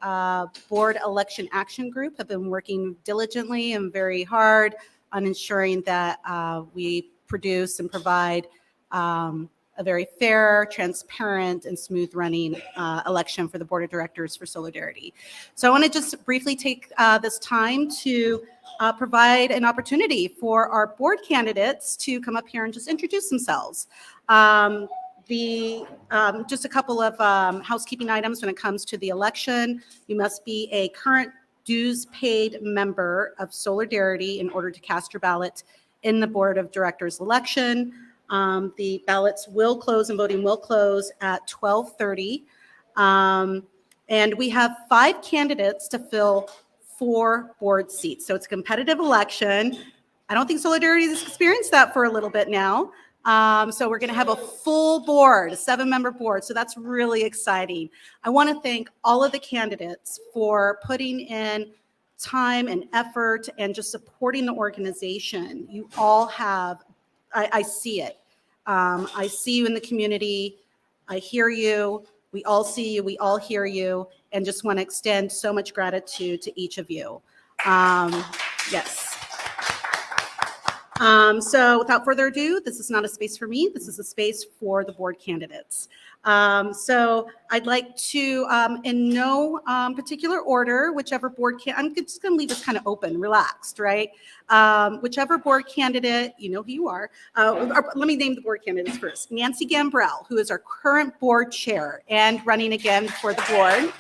board election action group, have been working diligently and very hard on ensuring that we produce and provide a very fair, transparent, and smooth running election for the board of directors for Solidarity. So I want to just briefly take this time to provide an opportunity for our board candidates to come up here and just introduce themselves. Just a couple of housekeeping items when it comes to the election. You must be a current dues paid member of Solidarity in order to cast your ballot in the board of directors election. The ballots will close and voting will close at 12:30. And we have 5 candidates to fill 4 board seats. So it's a competitive election. I don't think Solidarity has experienced that for a little bit now. So we're going to have a full board, a 7-member board. So that's really exciting. I want to thank all of the candidates for putting in time and effort and just supporting the organization. You all have, I see it. I see you in the community. I hear you. We all see you. We all hear you. And just want to extend so much gratitude to each of you. Yes. So without further ado, this is not a space for me. This is a space for the board candidates. So I'd like to, in no particular order, whichever board I'm just going to leave this kind of open, relaxed, right? Whichever board candidate, you know who you are. Let me name the board candidates first. Nancy Gambrell, who is our current board chair and running again for the board.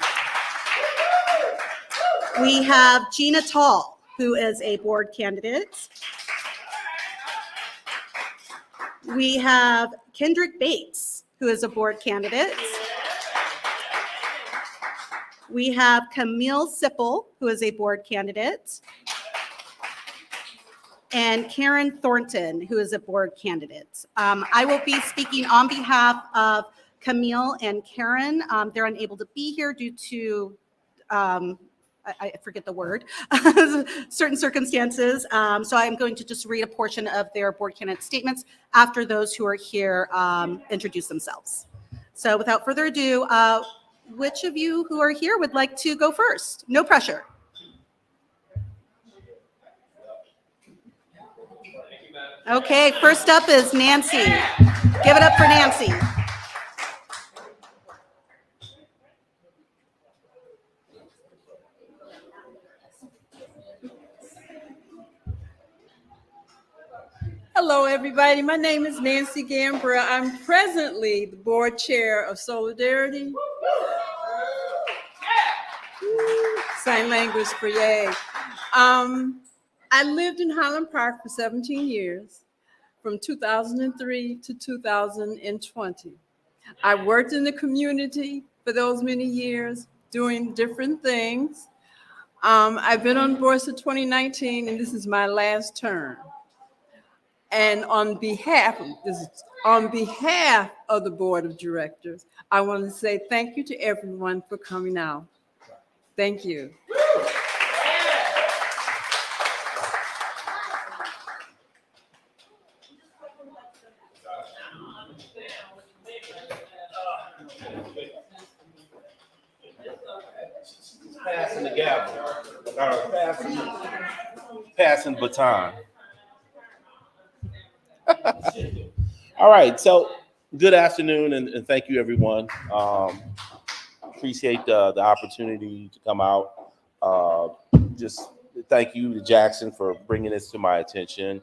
We have Gina Tall, who is a board candidate. We have Kendrick Bates, who is a board candidate. We have Camille Sipple, who is a board candidate. And Karen Thornton, who is a board candidate. I will be speaking on behalf of Camille and Karen. They're unable to be here due to I forget the word, certain circumstances. So I'm going to just read a portion of their board candidate statements after those who are here introduce themselves. So without further ado, which of you who are here would like to go first? No pressure. Okay, first up is Nancy. Give it up for Nancy. Hello, everybody. My name is Nancy Gambrell. I'm presently the board chair of Solidarity. Sign language for yay. I lived in Highland Park for 17 years, from 2003 to 2020. I worked in the community for those many years, doing different things. I've been on board since 2019, and this is my last term. And on behalf of the board of directors, I want to say thank you to everyone for coming out. Thank you. Passing the gavel, passing baton. All right, so Good afternoon, and thank you, everyone. Appreciate the opportunity to come out. Uh, just thank you to Jackson for bringing this to my attention.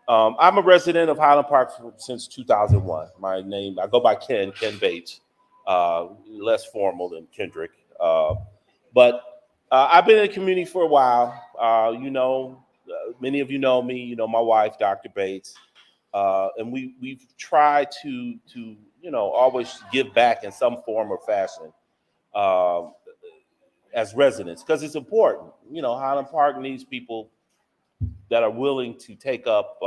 I'm a resident of Highland Park since 2001. I go by Ken Bates, less formal than Kendrick. But I've been in the community for a while. Many of you know me. You know my wife, Dr. Bates, and we've tried to always give back in some form or fashion uh, as residents because it's important. Highland Park needs people that are willing to take up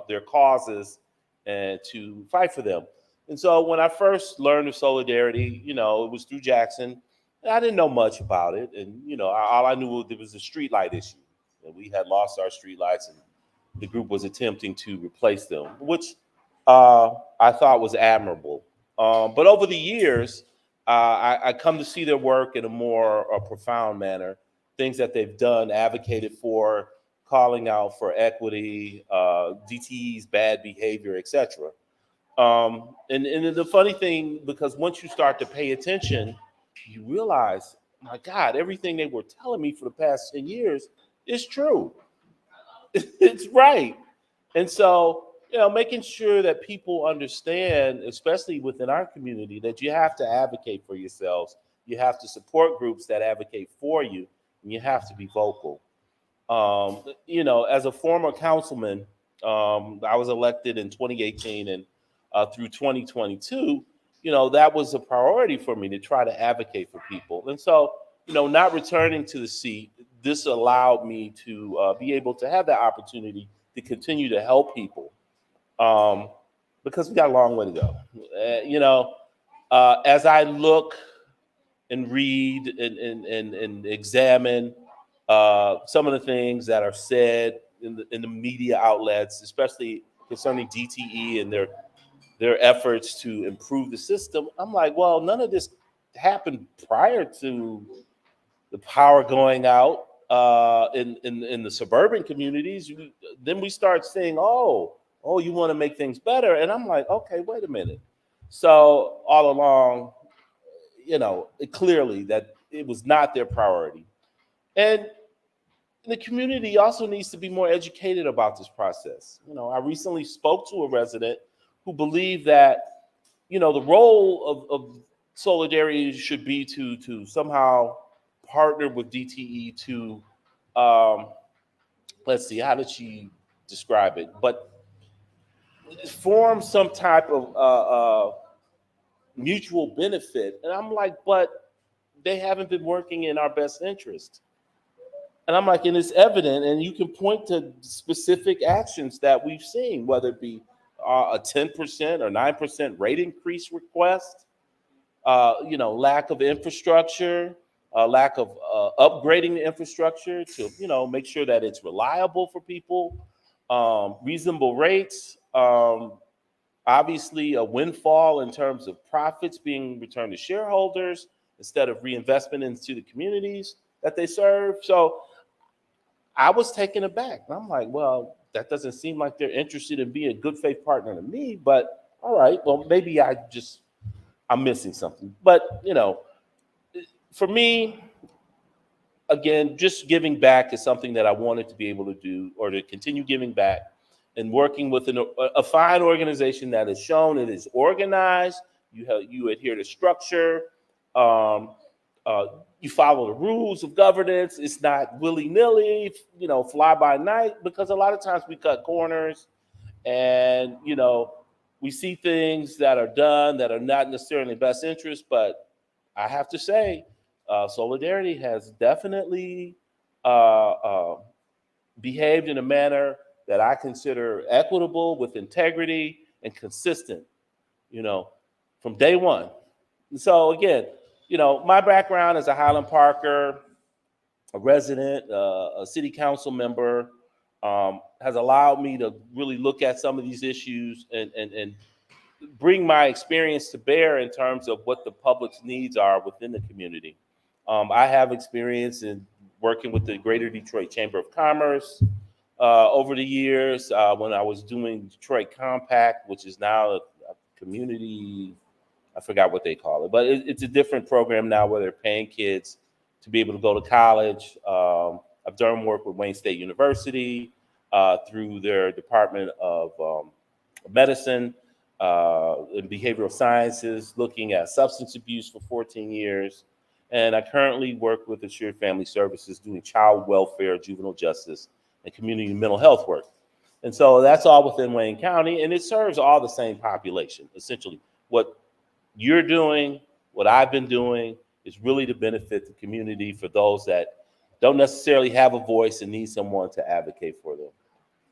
their causes and to fight for them. And so when I first learned of Solidarity, it was through Jackson. And I didn't know much about it. And, all I knew was there was a street light issue. And we had lost our street lights and the group was attempting to replace them, which I thought was admirable. But over the years, I come to see their work in a more profound manner, things that they've done, advocated for, calling out for equity, DTE's bad behavior, etc. And the funny thing, because once you start to pay attention, you realize, my God, everything they were telling me for the past 10 years is true. It's right. And so, making sure that people understand, especially within our community, that you have to advocate for yourselves. You have to support groups that advocate for you, and you have to be vocal. As a former councilman, I was elected in 2018 and through 2022, that was a priority for me to try to advocate for people. And so, not returning to the seat, this allowed me to be able to have that opportunity to continue to help people because we got a long way to go. As I look and read and examine some of the things that are said in the media outlets, especially concerning DTE and their efforts to improve the system, I'm like, well, none of this happened prior to the power going out in the suburban communities. Then we start saying, oh, you want to make things better, and I'm like, okay, wait a minute. So all along, clearly that it was not their priority, and the community also needs to be more educated about this process. I recently spoke to a resident who believed that, the role of Solidarity should be to somehow partner with DTE to, let's see, how did she describe it? But form some type of mutual benefit. And I'm like, but they haven't been working in our best interest. And I'm like, and it's evident, and you can point to specific actions that we've seen, whether it be a 10% or 9% rate increase request, lack of infrastructure, lack of upgrading the infrastructure to, make sure that it's reliable for people, reasonable rates, obviously a windfall in terms of profits being returned to shareholders instead of reinvestment into the communities that they serve. So I was taken aback. And I'm like, well, that doesn't seem like they're interested in being a good faith partner to me, but all right, well, maybe I'm missing something. But, for me, again, just giving back is something that I wanted to be able to do, or to continue giving back and working with a fine organization that has shown it is organized. You adhere to structure. You follow the rules of governance. It's not willy-nilly, fly by night, because a lot of times we cut corners and, we see things that are done that are not necessarily in best interest. But I have to say, Solidarity has definitely behaved in a manner that I consider equitable, with integrity and consistent, from day one. And so again, my background as a Highland Parker, a resident, a city council member, has allowed me to really look at some of these issues and bring my experience to bear in terms of what the public's needs are within the community. I have experience in working with the Greater Detroit Chamber of Commerce over the years when I was doing Detroit Compact, which is now community, I forgot what they call it, but it's a different program now where they're paying kids to be able to go to college. I've done work with Wayne State University through their Department of Medicine and Behavioral Sciences, looking at substance abuse for 14 years. And I currently work with Assured Family Services doing child welfare, juvenile justice, and community mental health work. And so that's all within Wayne County, and it serves all the same population, essentially. What you're doing, what I've been doing, is really to benefit the community for those that don't necessarily have a voice and need someone to advocate for them.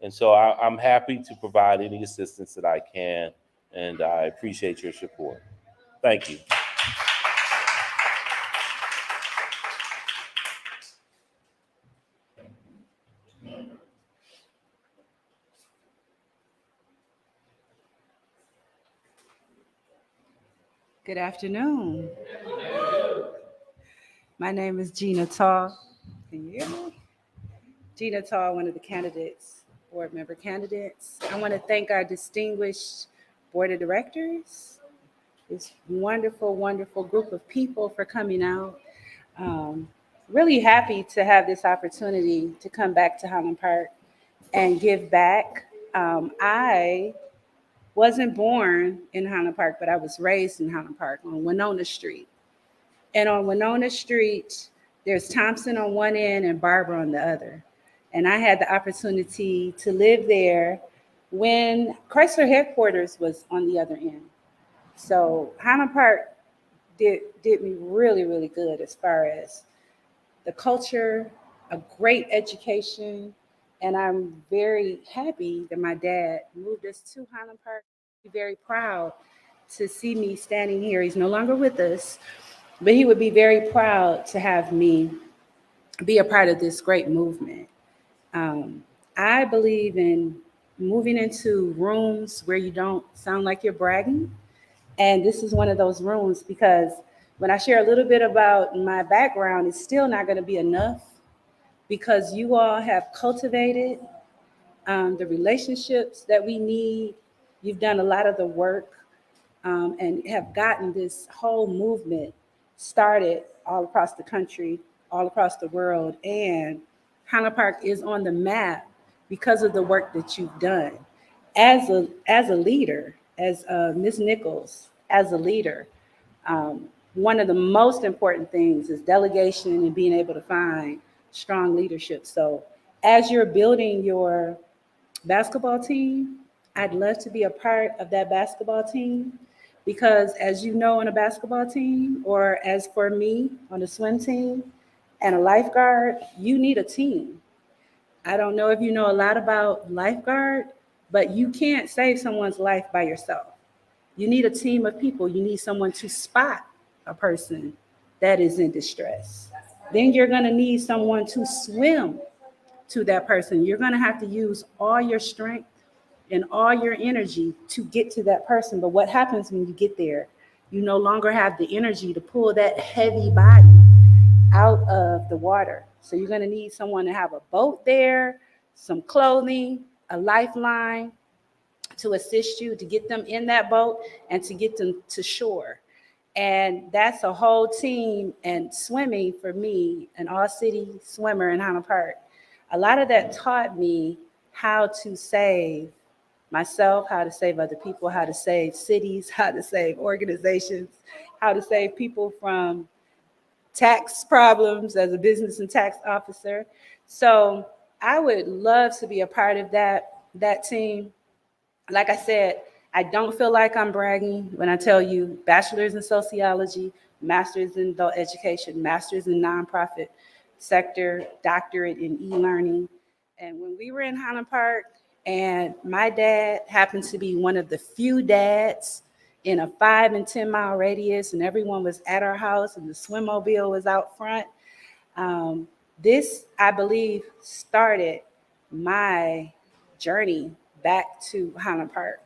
And so I'm happy to provide any assistance that I can, and I appreciate your support. Thank you. Good afternoon. My name is Gina Tall. Can you hear me? Gina Tall, one of the candidates, board member candidates. I want to thank our distinguished board of directors, this wonderful, wonderful group of people for coming out. Really happy to have this opportunity to come back to Highland Park and give back. I wasn't born in Highland Park, but I was raised in Highland Park on Winona Street. And on Winona Street, there's Thompson on one end and Barber on the other. And I had the opportunity to live there when Chrysler headquarters was on the other end. So Highland Park did me really, really good as far as the culture, a great education, and I'm very happy that my dad moved us to Highland Park. He's very proud to see me standing here. He's no longer with us, but he would be very proud to have me be a part of this great movement. I believe in moving into rooms where you don't sound like you're bragging. And this is one of those rooms because when I share a little bit about my background, it's still not going to be enough because you all have cultivated the relationships that we need. You've done a lot of the work and have gotten this whole movement started all across the country, all across the world. And Highland Park is on the map because of the work that you've done. As a leader, as Ms. Nichols, as a leader, one of the most important things is delegation and being able to find strong leadership. So as you're building your basketball team, I'd love to be a part of that basketball team because as you know, on a basketball team, or as for me on the swim team and a lifeguard, you need a team. I don't know if you know a lot about lifeguard, but you can't save someone's life by yourself. You need a team of people. You need someone to spot a person that is in distress. Then you're going to need someone to swim to that person. You're going to have to use all your strength and all your energy to get to that person. But what happens when you get there? You no longer have the energy to pull that heavy body out of the water. So you're going to need someone to have a boat there, some clothing, a lifeline to assist you to get them in that boat and to get them to shore. And that's a whole team. And swimming for me, an all-city swimmer in Highland Park, a lot of that taught me how to save myself, how to save other people, how to save cities, how to save organizations, how to save people from tax problems as a business and tax officer. So I would love to be a part of that team. Like I said, I don't feel like I'm bragging when I tell you bachelor's in sociology, master's in adult education, master's in nonprofit sector, doctorate in e-learning. And when we were in Highland Park, and my dad happened to be one of the few dads in a 5 and 10 mile radius, and everyone was at our house and the swimmobile was out front. This, I believe, started my journey back to Highland Park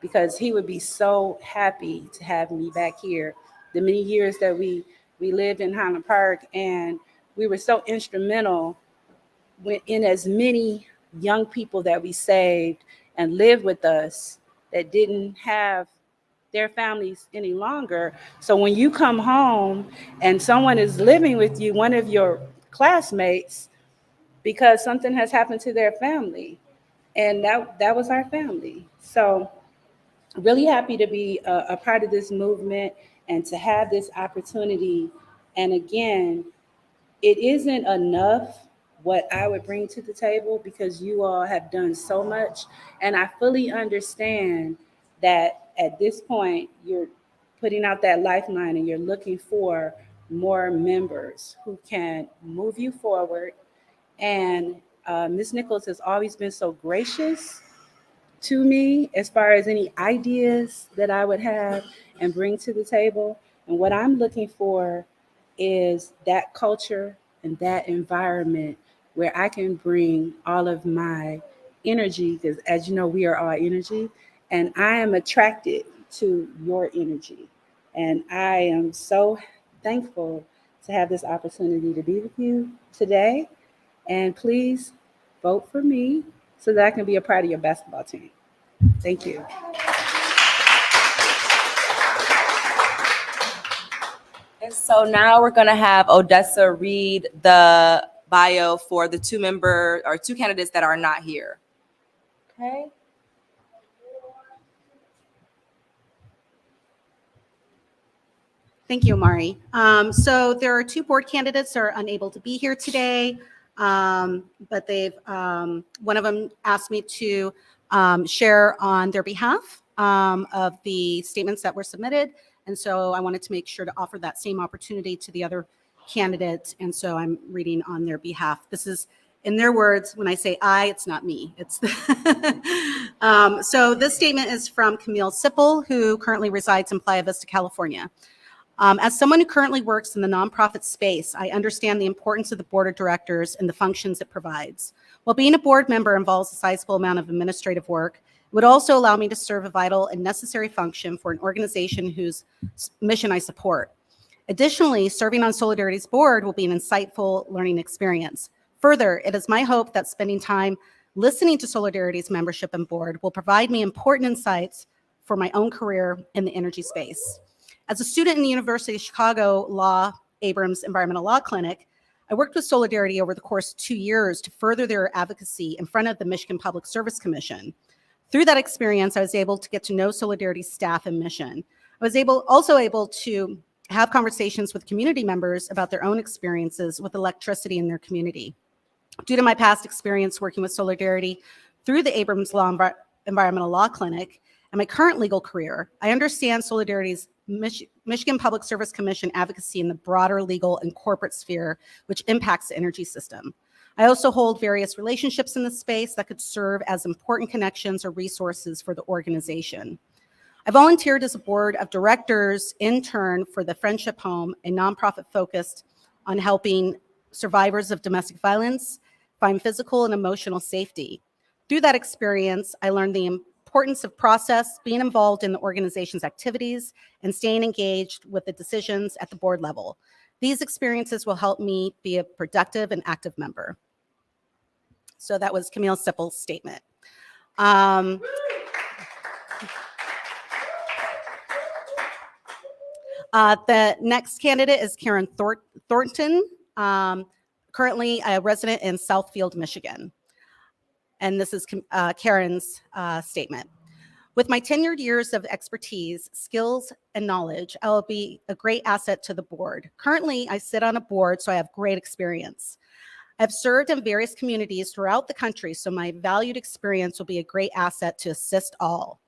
because he would be so happy to have me back here. The many years that we lived in Highland Park, and we were so instrumental in as many young people that we saved and lived with us that didn't have their families any longer. So when you come home and someone is living with you, one of your classmates, because something has happened to their family, and that was our family. So really happy to be a part of this movement and to have this opportunity. And again, it isn't enough what I would bring to the table because you all have done so much. And I fully understand that at this point, you're putting out that lifeline and you're looking for more members who can move you forward. And Ms. Nichols has always been so gracious to me as far as any ideas that I would have and bring to the table. And what I'm looking for is that culture and that environment where I can bring all of my energy, because as you know, we are all energy, and I am attracted to your energy. And I am so thankful to have this opportunity to be with you today. And please vote for me so that I can be a part of your basketball team. Thank you. And so now we're gonna have Odessa read the bio for the two candidates that are not here. Okay. Thank you, Amari. So there are two board candidates that are unable to be here today, but one of them asked me to share on their behalf of the statements that were submitted. And so I wanted to make sure to offer that same opportunity to the other candidates. And so I'm reading on their behalf. This is, in their words, when I say I, it's not me. It's so this statement is from Camille Sipple, who currently resides in Playa Vista, California. As someone who currently works in the nonprofit space, I understand the importance of the board of directors and the functions it provides. While being a board member involves a sizable amount of administrative work, it would also allow me to serve a vital and necessary function for an organization whose mission I support. Additionally, serving on Solidarity's board will be an insightful learning experience. Further, it is my hope that spending time listening to Solidarity's membership and board will provide me important insights for my own career in the energy space. As a student in the University of Chicago Law Abrams Environmental Law Clinic, I worked with Solidarity over the course of 2 years to further their advocacy in front of the Michigan Public Service Commission. Through that experience, I was able to get to know Solidarity's staff and mission. I was also able to have conversations with community members about their own experiences with electricity in their community. Due to my past experience working with Solidarity through the Abrams Environmental Law Clinic and my current legal career, I understand Solidarity's Michigan Public Service Commission advocacy in the broader legal and corporate sphere, which impacts the energy system. I also hold various relationships in the space that could serve as important connections or resources for the organization. I volunteered as a board of directors intern for the Friendship Home, a nonprofit focused on helping survivors of domestic violence find physical and emotional safety. Through that experience, I learned the importance of process, being involved in the organization's activities, and staying engaged with the decisions at the board level. These experiences will help me be a productive and active member. So that was Camille Sipple's statement. The next candidate is Karen Thornton, currently a resident in Southfield, Michigan. And this is Karen's statement. With my tenured years of expertise, skills, and knowledge, I will be a great asset to the board. Currently, I sit on a board, so I have great experience. I've served in various communities throughout the country, so my valued experience will be a great asset to assist all.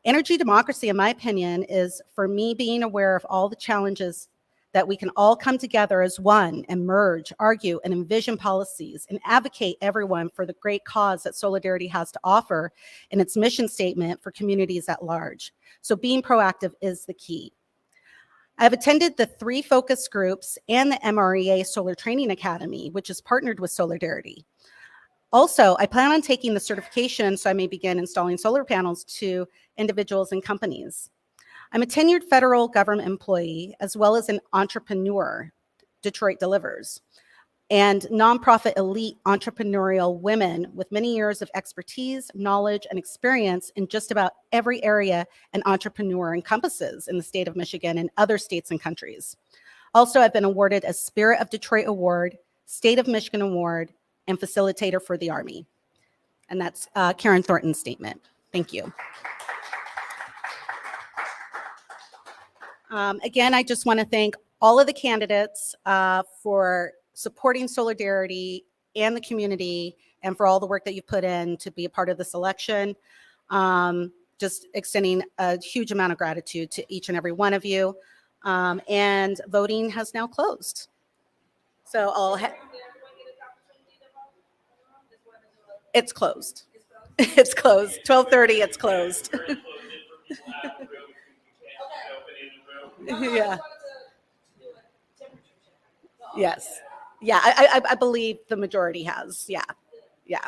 Energy democracy, in my opinion, is for me being aware of all the challenges that we can all come together as one and merge, argue, and envision policies and advocate everyone for the great cause that Solidarity has to offer in its mission statement for communities at large. So being proactive is the key. I've attended the 3 focus groups and the MREA Solar Training Academy, which is partnered with Solidarity. Also, I plan on taking the certification so I may begin installing solar panels to individuals and companies. I'm a tenured federal government employee as well as an entrepreneur, Detroit Delivers. and nonprofit elite entrepreneurial women with many years of expertise, knowledge, and experience in just about every area an entrepreneur encompasses in the state of Michigan and other states and countries. Also, I've been awarded a Spirit of Detroit Award, State of Michigan Award, and Facilitator for the Army. And that's Karen Thornton's statement. Thank you. Again, I just want to thank all of the candidates for supporting Solidarity and the community, and for all the work that you put in to be a part of this election. Just extending a huge amount of gratitude to each and every one of you. And voting has now closed. So it's closed. It's closed. 12:30, it's closed. Yeah. Yes. Yeah, I believe the majority has. Yeah. Yeah.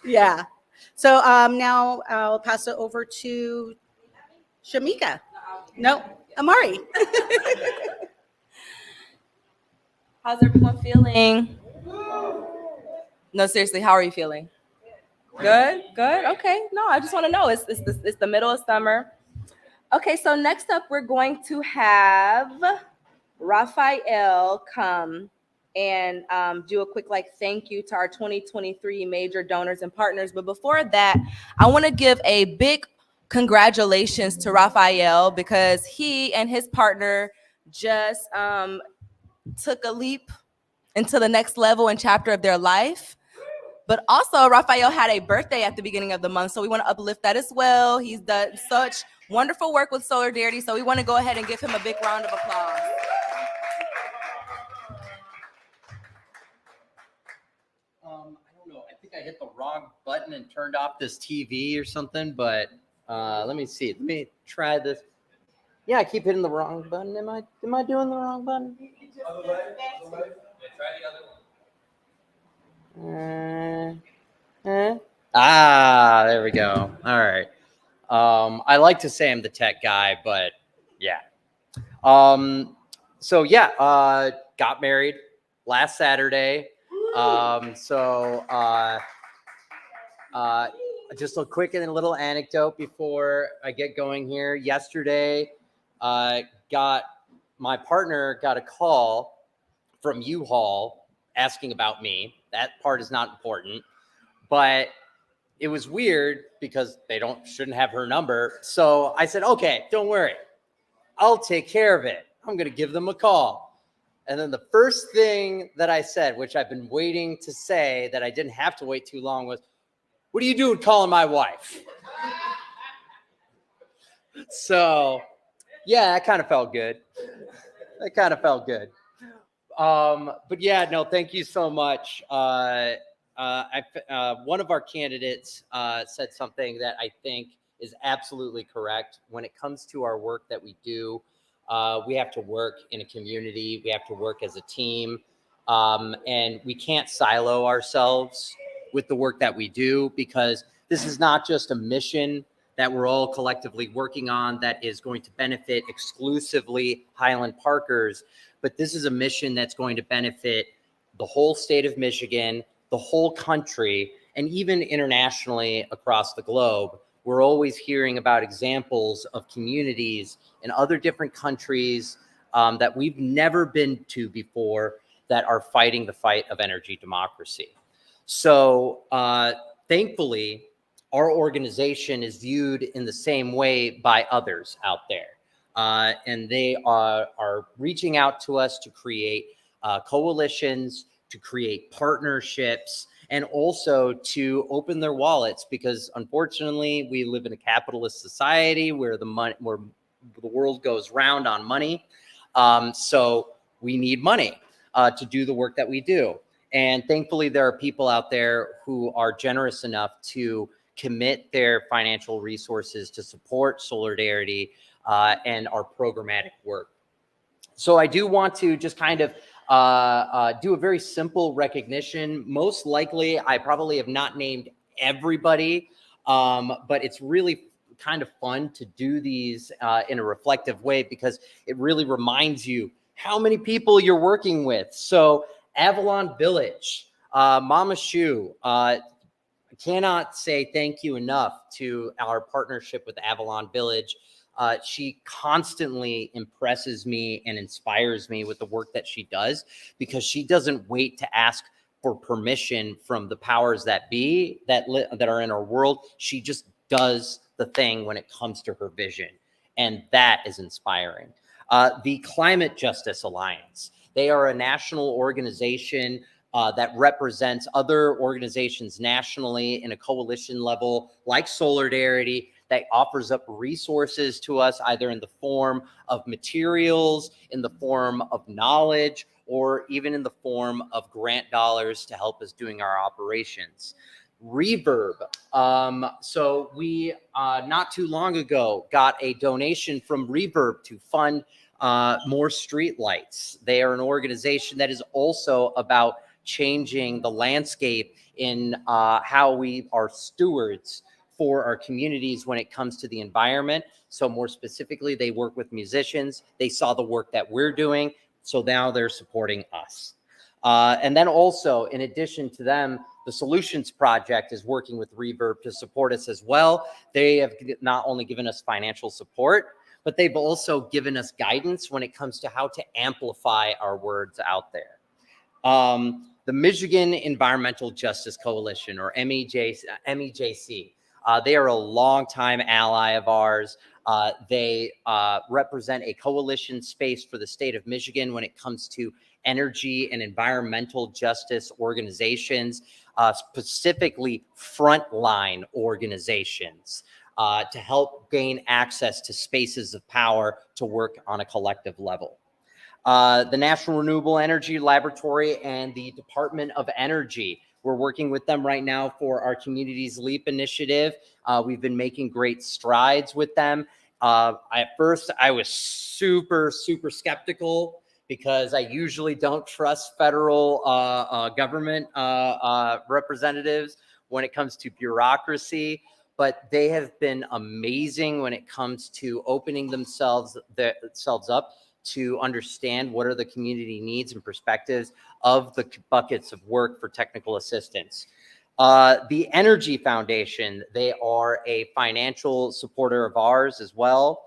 Yeah. So now I'll pass it over to Shamika. No, Amari. How's everyone feeling? No, seriously, how are you feeling? Good, good. Okay. No, I just want to know. It's the middle of summer. Okay, so next up, we're going to have Raphael come and do a quick thank you to our 2023 major donors and partners. But before that, I want to give a big congratulations to Raphael, because he and his partner just took a leap into the next level and chapter of their life. But also, Raphael had a birthday at the beginning of the month, so we want to uplift that as well. He's done such wonderful work with Solidarity, so we want to go ahead and give him a big round of applause. I don't know. I think I hit the wrong button and turned off this TV or something, but let me see. Let me try this. Yeah, I keep hitting the wrong button. Am I doing the wrong button? There we go. All right. I like to say I'm the tech guy, but yeah. So yeah, got married last Saturday. Just a quick and a little anecdote before I get going here. Yesterday, my partner got a call from U-Haul asking about me. That part is not important, but it was weird because they shouldn't have her number. So I said, okay, don't worry. I'll take care of it. I'm going to give them a call. And then the first thing that I said, which I've been waiting to say that I didn't have to wait too long, was, what are you doing calling my wife? So yeah, that kind of felt good. But yeah, no, thank you so much. One of our candidates said something that I think is absolutely correct. When it comes to our work that we do, we have to work in a community. We have to work as a team. And we can't silo ourselves with the work that we do, because this is not just a mission that we're all collectively working on that is going to benefit exclusively Highland Parkers, but this is a mission that's going to benefit the whole state of Michigan, the whole country, and even internationally across the globe. We're always hearing about examples of communities in other different countries that we've never been to before that are fighting the fight of energy democracy. So thankfully, our organization is viewed in the same way by others out there. And they are reaching out to us to create coalitions, to create partnerships, and also to open their wallets, because unfortunately we live in a capitalist society where the world goes round on money. So we need money to do the work that we do. And thankfully, there are people out there who are generous enough to commit their financial resources to support Solidarity and our programmatic work. So I do want to just kind of do a very simple recognition. Most likely, I probably have not named everybody, but it's really kind of fun to do these in a reflective way, because it really reminds you how many people you're working with. So Avalon Village, Mama Shu, I cannot say thank you enough to our partnership with Avalon Village. She constantly impresses me and inspires me with the work that she does, because she doesn't wait to ask for permission from the powers that be that are in our world. She just does the thing when it comes to her vision, and that is inspiring. The Climate Justice Alliance, they are a national organization that represents other organizations nationally in a coalition level, like Solidarity, that offers up resources to us, either in the form of materials, in the form of knowledge, or even in the form of grant dollars to help us doing our operations. Reverb. So we, not too long ago, got a donation from Reverb to fund more street lights. They are an organization that is also about changing the landscape in how we are stewards for our communities when it comes to the environment. So more specifically, they work with musicians. They saw the work that we're doing, so now they're supporting us. And then also, in addition to them, the Solutions Project is working with Reverb to support us as well. They have not only given us financial support, but they've also given us guidance when it comes to how to amplify our words out there. The Michigan Environmental Justice Coalition, or MEJC, they are a longtime ally of ours. They represent a coalition space for the state of Michigan when it comes to energy and environmental justice organizations, specifically frontline organizations, to help gain access to spaces of power to work on a collective level. The National Renewable Energy Laboratory and the Department of Energy, we're working with them right now for our Communities Leap initiative. We've been making great strides with them. At first, I was super skeptical, because I usually don't trust federal government representatives when it comes to bureaucracy, but they have been amazing when it comes to opening themselves up to understand what are the community needs and perspectives of the buckets of work for technical assistance. The Energy Foundation, they are a financial supporter of ours as well.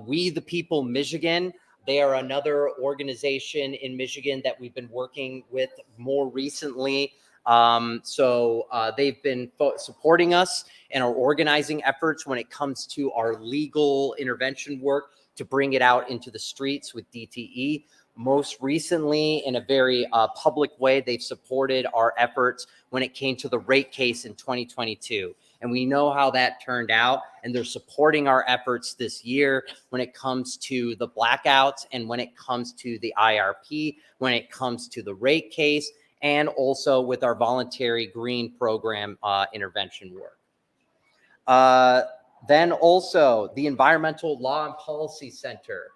We the People Michigan, they are another organization in Michigan that we've been working with more recently. They've been supporting us in our organizing efforts when it comes to our legal intervention work to bring it out into the streets with DTE. Most recently, in a very public way, they've supported our efforts when it came to the rate case in 2022. And we know how that turned out, and they're supporting our efforts this year when it comes to the blackouts, and when it comes to the IRP, when it comes to the rate case, and also with our voluntary green program intervention work. Then also the Environmental Law and Policy Center.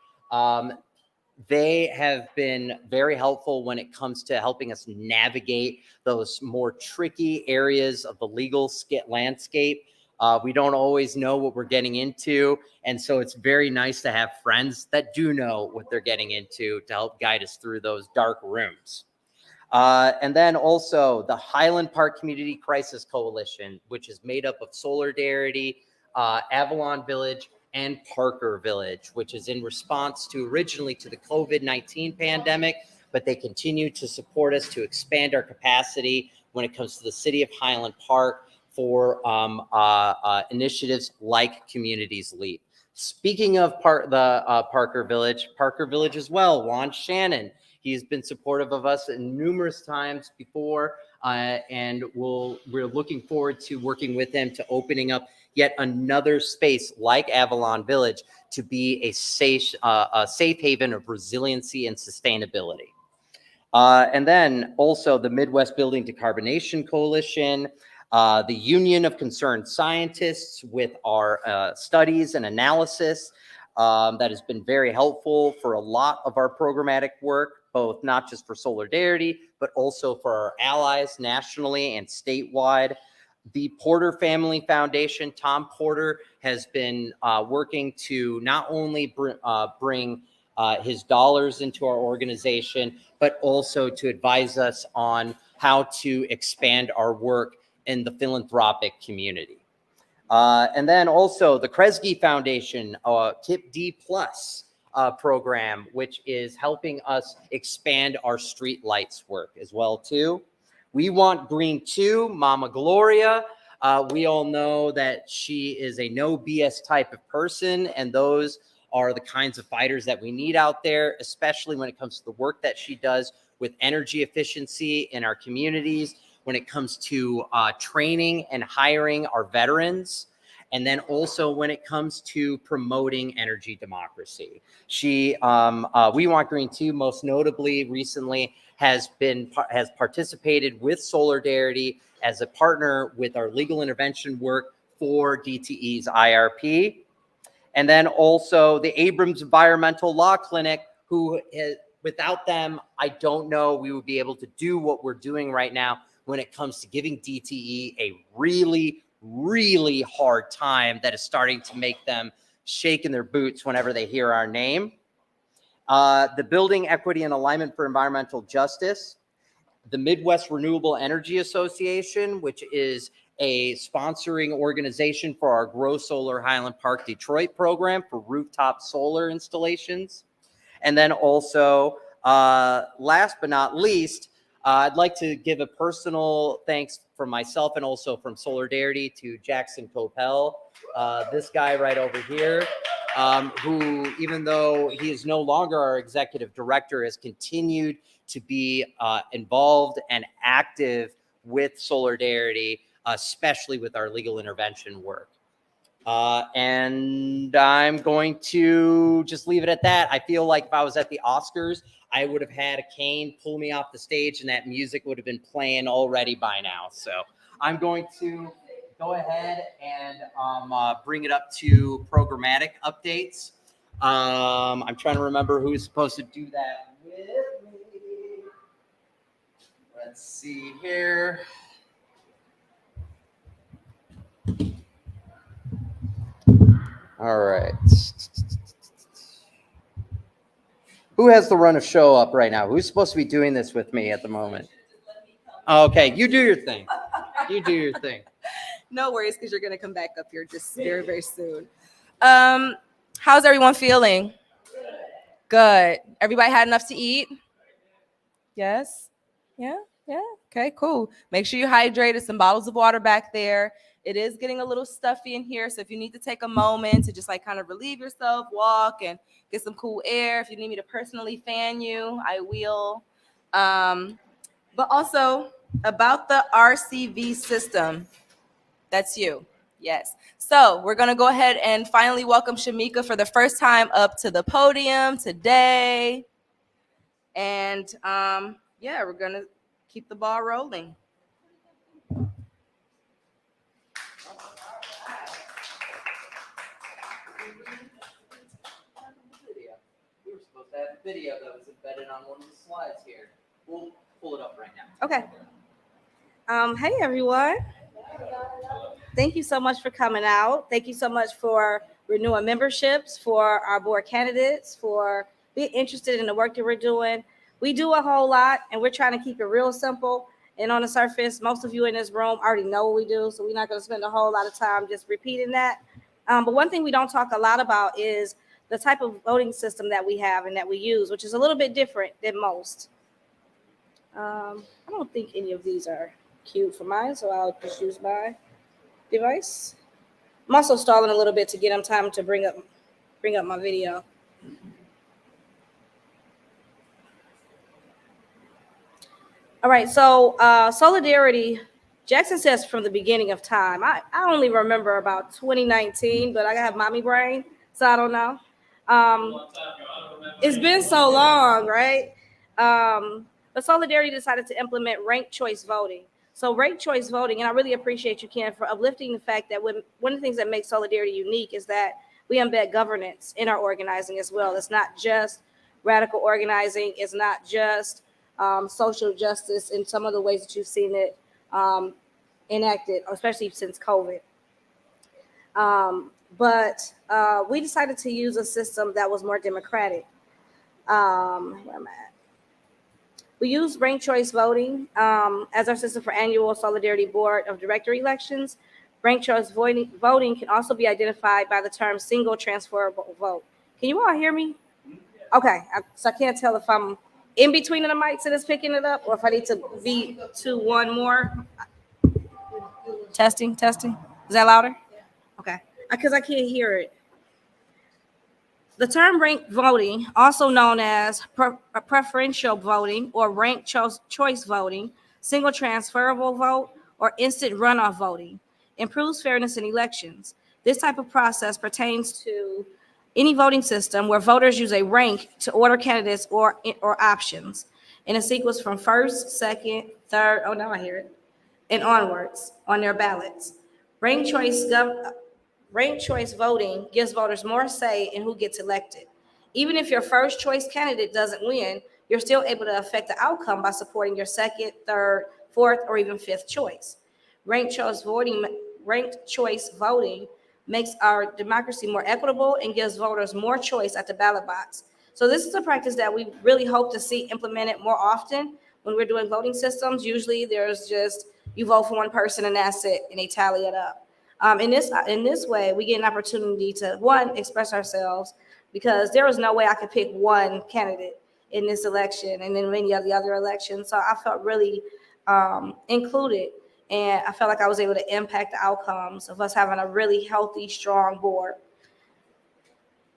They have been very helpful when it comes to helping us navigate those more tricky areas of the legal landscape. We don't always know what we're getting into, and so it's very nice to have friends that do know what they're getting into to help guide us through those dark rooms. And then also the Highland Park Community Crisis Coalition, which is made up of Solidarity, Avalon Village, and Parker Village, which is in response to originally to the COVID-19 pandemic, but they continue to support us to expand our capacity when it comes to the city of Highland Park for initiatives like Communities Leap. Speaking of Parker Village as well, Juan Shannon, he's been supportive of us numerous times before, and we're looking forward to working with him to opening up yet another space like Avalon Village to be a safe haven of resiliency and sustainability. And then also the Midwest Building Decarbonation Coalition, the Union of Concerned Scientists with our studies and analysis that has been very helpful for a lot of our programmatic work, both not just for Solidarity, but also for our allies nationally and statewide. The Porter Family Foundation, Tom Porter, has been working to not only bring his dollars into our organization, but also to advise us on how to expand our work in the philanthropic community. And then also the Kresge Foundation, KIP D Plus program, which is helping us expand our street lights work as well too. We Want Green too, Mama Gloria. We all know that she is a no BS type of person, and those are the kinds of fighters that we need out there, especially when it comes to the work that she does with energy efficiency in our communities, when it comes to training and hiring our veterans, and then also when it comes to promoting energy democracy. She, We Want Green too, most notably recently has participated with Solidarity as a partner with our legal intervention work for DTE's IRP. And then also the Abrams Environmental Law Clinic, who without them, I don't know we would be able to do what we're doing right now when it comes to giving DTE a really, really hard time that is starting to make them shake in their boots whenever they hear our name. The Building Equity and Alignment for Environmental Justice, the Midwest Renewable Energy Association, which is a sponsoring organization for our Grow Solar Highland Park Detroit program for rooftop solar installations. And then also, last but not least, I'd like to give a personal thanks from myself and also from Solidarity to Jackson Copel, this guy right over here, who, even though he is no longer our executive director, has continued to be involved and active with Solidarity, especially with our legal intervention work. And I'm going to just leave it at that. I feel like if I was at the Oscars, I would have had a cane pull me off the stage and that music would have been playing already by now. So I'm going to go ahead and bring it up to programmatic updates. I'm trying to remember who's supposed to do that with me. Let's see here. All right. Who has the run of show up right now? Who's supposed to be doing this with me at the moment? Okay, you do your thing. You do your thing. No worries, because you're going to come back up here just very, very soon. How's everyone feeling? Good. Everybody had enough to eat? Yes? Yeah? Yeah? Okay, cool. Make sure you hydrate. Some bottles of water back there. It is getting a little stuffy in here, so if you need to take a moment to just like kind of relieve yourself, walk and get some cool air. If you need me to personally fan you, I will. But also about the RCV system, that's you. Yes. So we're going to go ahead and finally welcome Shamika for the first time up to the podium today. And yeah, we're going to keep the ball rolling. We were supposed to have a video that was embedded on one of the slides here. We'll pull it up right now. Okay. Hey, everyone. Thank you so much for coming out. Thank you so much for renewing memberships, for our board candidates, for being interested in the work that we're doing. We do a whole lot, and we're trying to keep it real simple. And on the surface, most of you in this room already know what we do, so we're not going to spend a whole lot of time just repeating that. But one thing we don't talk a lot about is the type of voting system that we have and that we use, which is a little bit different than most. I don't think any of these are cute for mine, so I'll just use my device. I'm also stalling a little bit to get them time to bring up my video. All right, so Solidarity, Jackson says from the beginning of time. I only remember about 2019, but I have mommy brain, so I don't know. It's been so long, right? But Solidarity decided to implement ranked choice voting. So ranked choice voting, and I really appreciate you, Ken, for uplifting the fact that one of the things that makes Solidarity unique is that we embed governance in our organizing as well. It's not just radical organizing. It's not just social justice in some of the ways that you've seen it enacted, especially since COVID. But we decided to use a system that was more democratic. Where am I at? We use ranked choice voting as our system for annual Solidarity Board of Director elections. Ranked choice voting can also be identified by the term single transferable vote. Can you all hear me? Okay, so I can't tell if I'm in between the mics and it's picking it up, or if I need to be to one more. Testing, testing. Is that louder? Okay, because I can't hear it. The term ranked voting, also known as preferential voting or ranked choice voting, single transferable vote, or instant runoff voting, improves fairness in elections. This type of process pertains to any voting system where voters use a rank to order candidates or options in a sequence from first, second, third, oh, now I hear it, and onwards on their ballots. Ranked choice Ranked choice voting gives voters more say in who gets elected. Even if your first choice candidate doesn't win, you're still able to affect the outcome by supporting your second, third, fourth, or even fifth choice. Ranked choice voting makes our democracy more equitable and gives voters more choice at the ballot box. So this is a practice that we really hope to see implemented more often when we're doing voting systems. Usually there's just, you vote for one person and that's it, and they tally it up. In this way, we get an opportunity to, one, express ourselves, because there was no way I could pick one candidate in this election and then many of the other elections. So I felt really included, and I felt like I was able to impact the outcomes of us having a really healthy, strong board.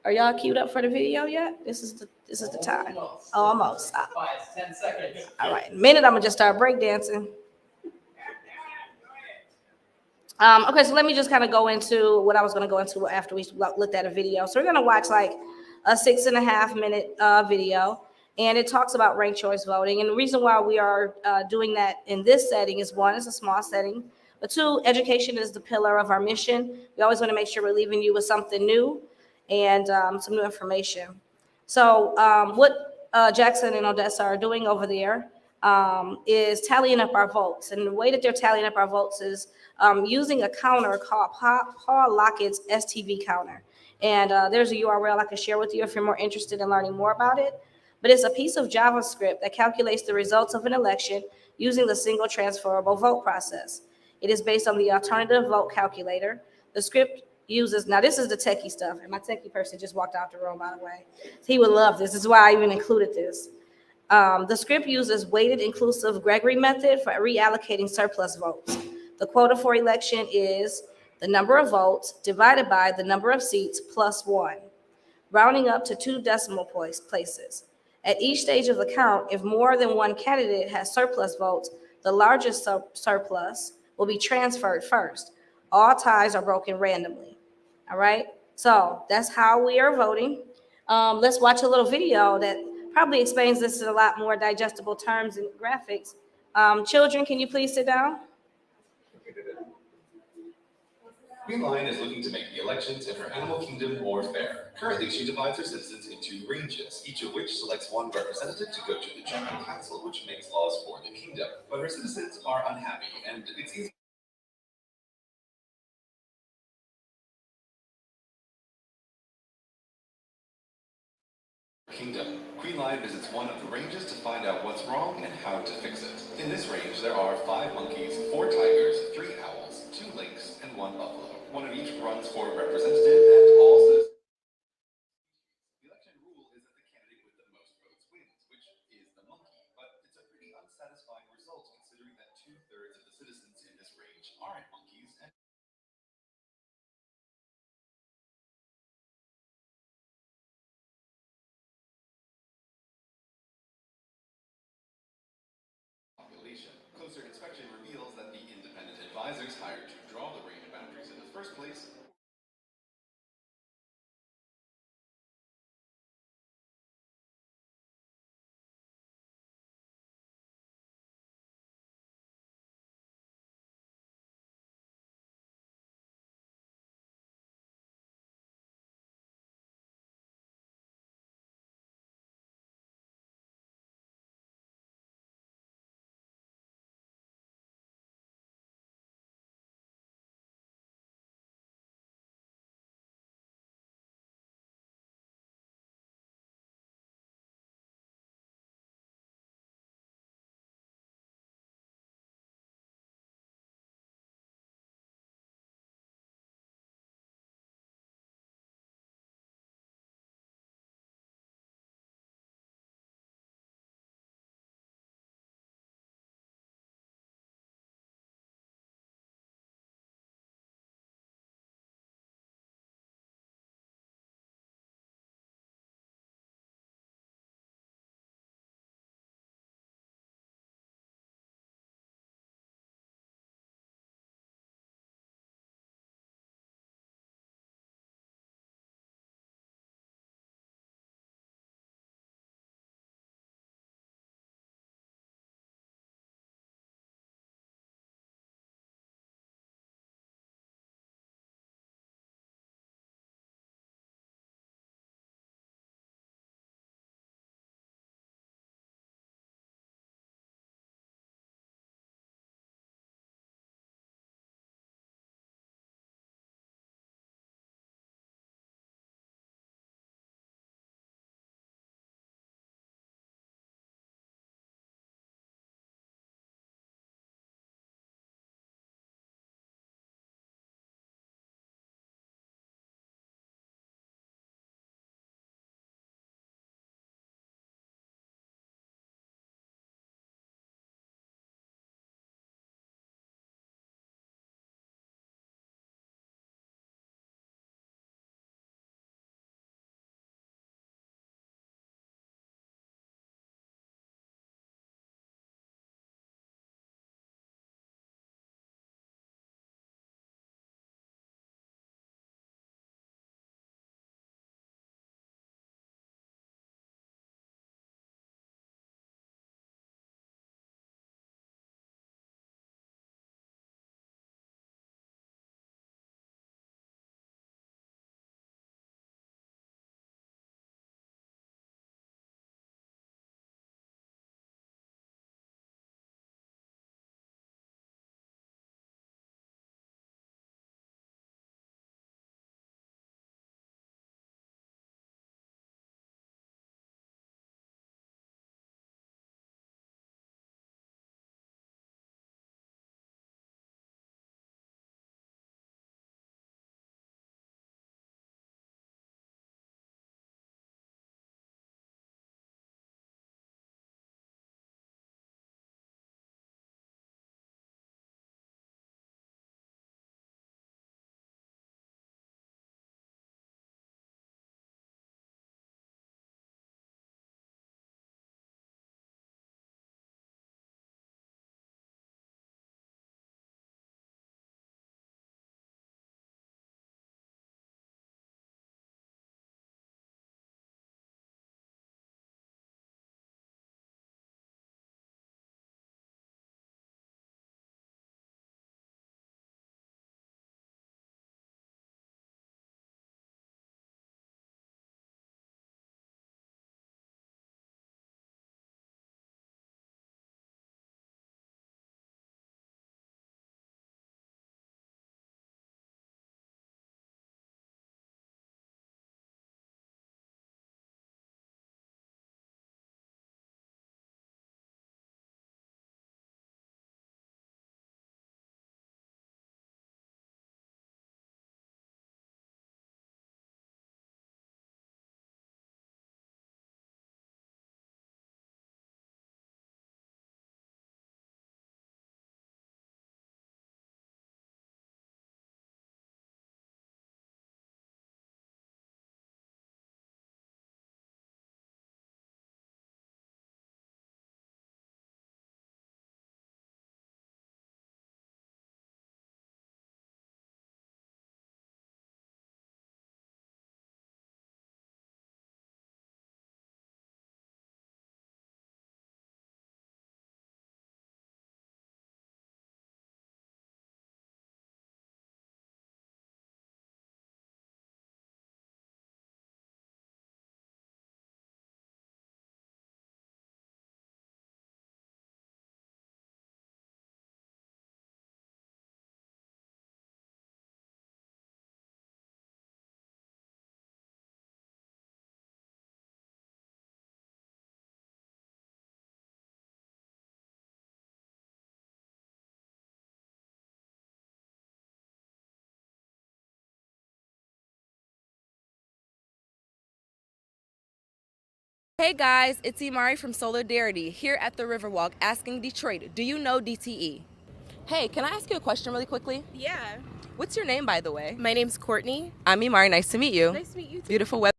Are y'all queued up for the video yet? This is the time. Almost. 10 seconds. All right, in a minute, I'm gonna just start breakdancing. Okay, so let me just kind of go into what I was going to go into after we looked at a video. So we're going to watch like a 6.5 minute video, and it talks about ranked choice voting. And the reason why we are doing that in this setting is, one, it's a small setting, but two, education is the pillar of our mission. We always want to make sure we're leaving you with something new and some new information. So what Jackson and Odessa are doing over there is tallying up our votes. And the way that they're tallying up our votes is using a counter called Paul Lockett's STV counter. And there's a URL I can share with you if you're more interested in learning more about it. But it's a piece of JavaScript that calculates the results of an election using the single transferable vote process. It is based on the alternative vote calculator. The script uses, now this is the techie stuff, and my techie person just walked out the room, by the way. He would love this. This is why I even included this. The script uses weighted inclusive Gregory method for reallocating surplus votes. The quota for election is the number of votes divided by the number of seats plus 1, rounding up to 2 decimal places. At each stage of the count, if more than one candidate has surplus votes, the largest surplus will be transferred first. All ties are broken randomly. All right, so that's how we are voting. Let's watch a little video that probably explains this in a lot more digestible terms and graphics. Children, can you please sit down? Queen Lion is looking to make the elections in her animal kingdom more fair. Currently, she divides her citizens into ranges, each of which selects one representative to go to the General Council, which makes laws for the kingdom. But her citizens are unhappy, and it's easy. Kingdom. Queen Lion visits one of the ranges to find out what's wrong and how to fix it. In this range, there are 5 monkeys, 4 tigers, 3 owls, 2 lynx, and 1 buffalo. One of each runs for representative, and all citizens. The election rule is that the candidate with the most votes wins, which is the monkey. But it's a pretty unsatisfying result considering that 2/3 of the citizens in this range aren't monkeys. And closer inspection reveals that the independent advisors hired to draw the range boundaries in the first place Hey guys, it's Imari from Solidarity here at the Riverwalk asking Detroit, do you know DTE? Hey, can I ask you a question really quickly? Yeah. What's your name, by the way? My name's Courtney. I'm Imari. Nice to meet you. Nice to meet you too. Beautiful weather.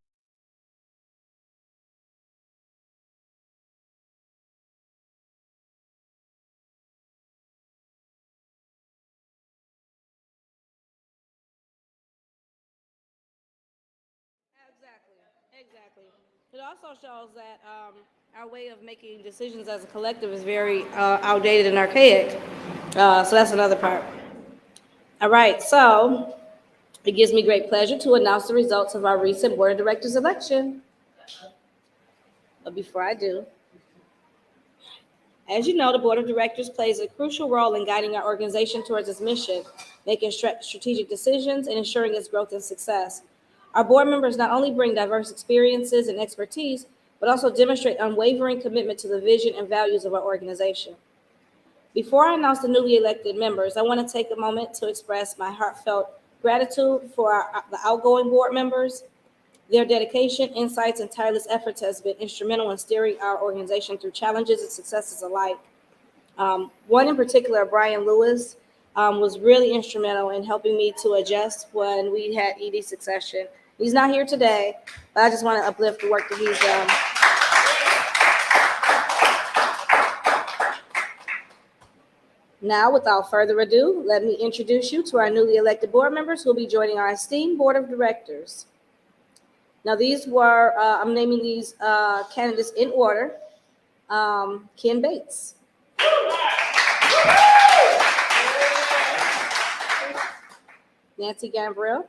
Exactly. It also shows that our way of making decisions as a collective is very outdated and archaic. So that's another part. All right, so it gives me great pleasure to announce the results of our recent Board of Directors election. But before I do, as you know, the Board of Directors plays a crucial role in guiding our organization towards its mission, making strategic decisions, and ensuring its growth and success. Our board members not only bring diverse experiences and expertise, but also demonstrate unwavering commitment to the vision and values of our organization. Before I announce the newly elected members, I want to take a moment to express my heartfelt gratitude for the outgoing board members. Their dedication, insights, and tireless efforts has been instrumental in steering our organization through challenges and successes alike. One in particular, Brian Lewis, was really instrumental in helping me to adjust when we had ED succession. He's not here today, but I just want to uplift the work that he's done. Now, without further ado, let me introduce you to our newly elected board members who will be joining our esteemed board of directors. Now, these were, I'm naming these candidates in order. Ken Bates. Nancy Gambrill.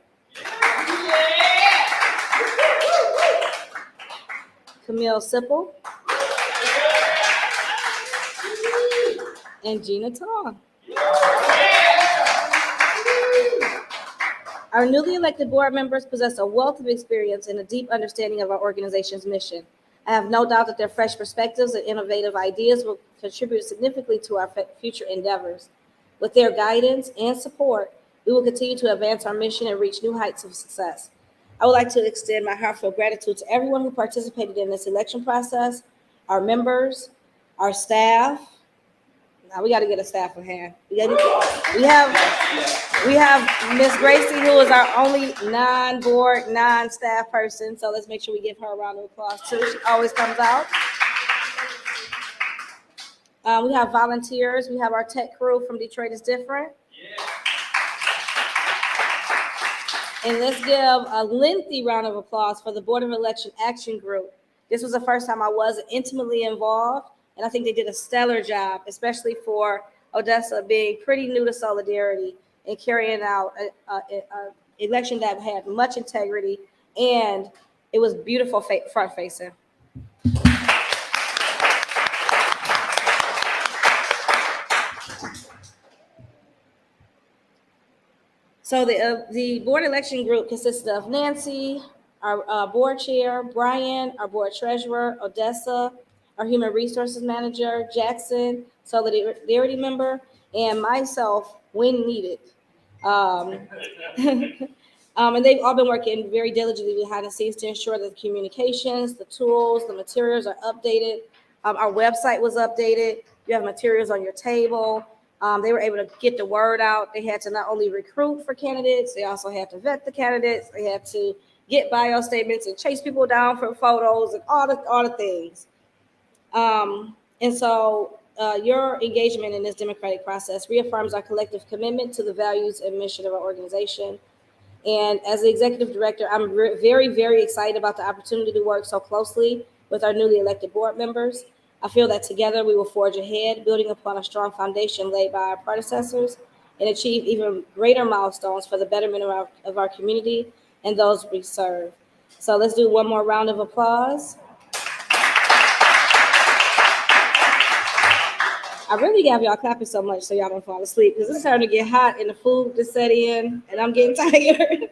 Camille Sipple. And Gina Tong. Our newly elected board members possess a wealth of experience and a deep understanding of our organization's mission. I have no doubt that their fresh perspectives and innovative ideas will contribute significantly to our future endeavors. With their guidance and support, we will continue to advance our mission and reach new heights of success. I would like to extend my heartfelt gratitude to everyone who participated in this election process, our members, our staff. Now we got to get a staff in hand. We have Miss Gracie, who is our only non-board, non-staff person. So let's make sure we give her a round of applause too. She always comes out. We have volunteers. We have our tech crew from Detroit is Different. And let's give a lengthy round of applause for the Board of Election Action Group. This was the first time I was intimately involved, and I think they did a stellar job, especially for Odessa being pretty new to Solidarity and carrying out an election that had much integrity, and it was beautiful front-facing. So the board election group consisted of Nancy, our board chair, Brian, our board treasurer, Odessa, our human resources manager, Jackson, Solidarity member, and myself when needed. And they've all been working very diligently behind the scenes to ensure that the communications, the tools, the materials are updated. Our website was updated. You have materials on your table. They were able to get the word out. They had to not only recruit for candidates, they also had to vet the candidates. They had to get bio statements and chase people down for photos and all the things. And so your engagement in this democratic process reaffirms our collective commitment to the values and mission of our organization. And as the executive director, I'm very, very excited about the opportunity to work so closely with our newly elected board members. I feel that together we will forge ahead, building upon a strong foundation laid by our predecessors and achieve even greater milestones for the betterment of our community and those we serve. So let's do one more round of applause. I really have y'all clapping so much so y'all don't fall asleep because it's starting to get hot and the food is set in and I'm getting tired.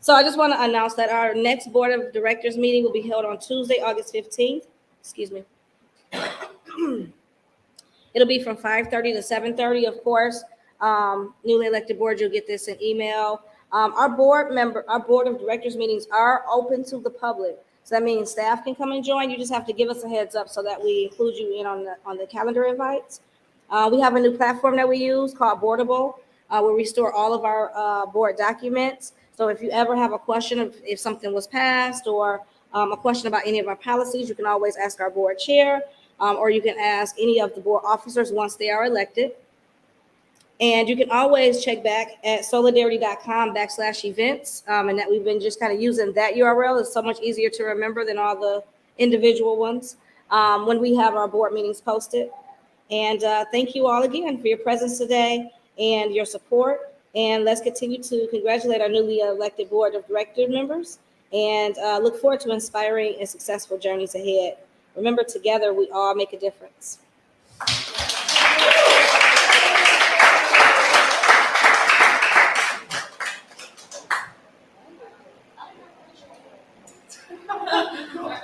So I just want to announce that our next board of directors meeting will be held on Tuesday, August 15th. Excuse me. It'll be from 5:30 to 7:30, of course. Newly elected board, you'll get this in email. Our board of directors meetings are open to the public. So that means staff can come and join. You just have to give us a heads up so that we include you in on the calendar invites. We have a new platform that we use called Boardable, where we store all of our board documents. So if you ever have a question if something was passed or a question about any of our policies, you can always ask our board chair, or you can ask any of the board officers once they are elected. And you can always check back at solidarity.com/events. And that we've been just kind of using that URL. It's so much easier to remember than all the individual ones when we have our board meetings posted. And thank you all again for your presence today and your support. And let's continue to congratulate our newly elected board of director members and look forward to inspiring and successful journeys ahead. Remember, together we all make a difference.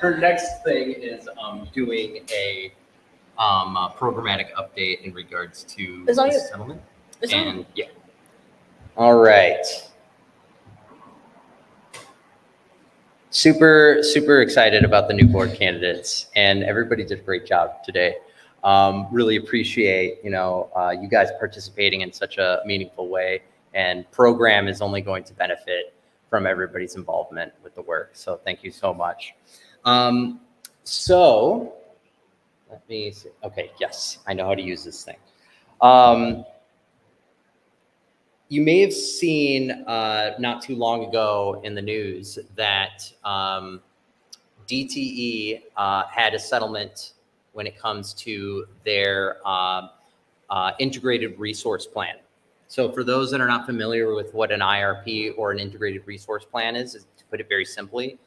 Her next thing is doing a programmatic update in regards to It's on the you. settlement. It's on And you. yeah. All right. Super excited about the new board candidates, and everybody did a great job today. Really appreciate, you guys participating in such a meaningful way, and program is only going to benefit from everybody's involvement with the work. So thank you so much. So let me see. Okay, yes, I know how to use this thing. You may have seen not too long ago in the news that DTE had a settlement when it comes to their integrated resource plan. So for those that are not familiar with what an IRP or an integrated resource plan is to put it very simply,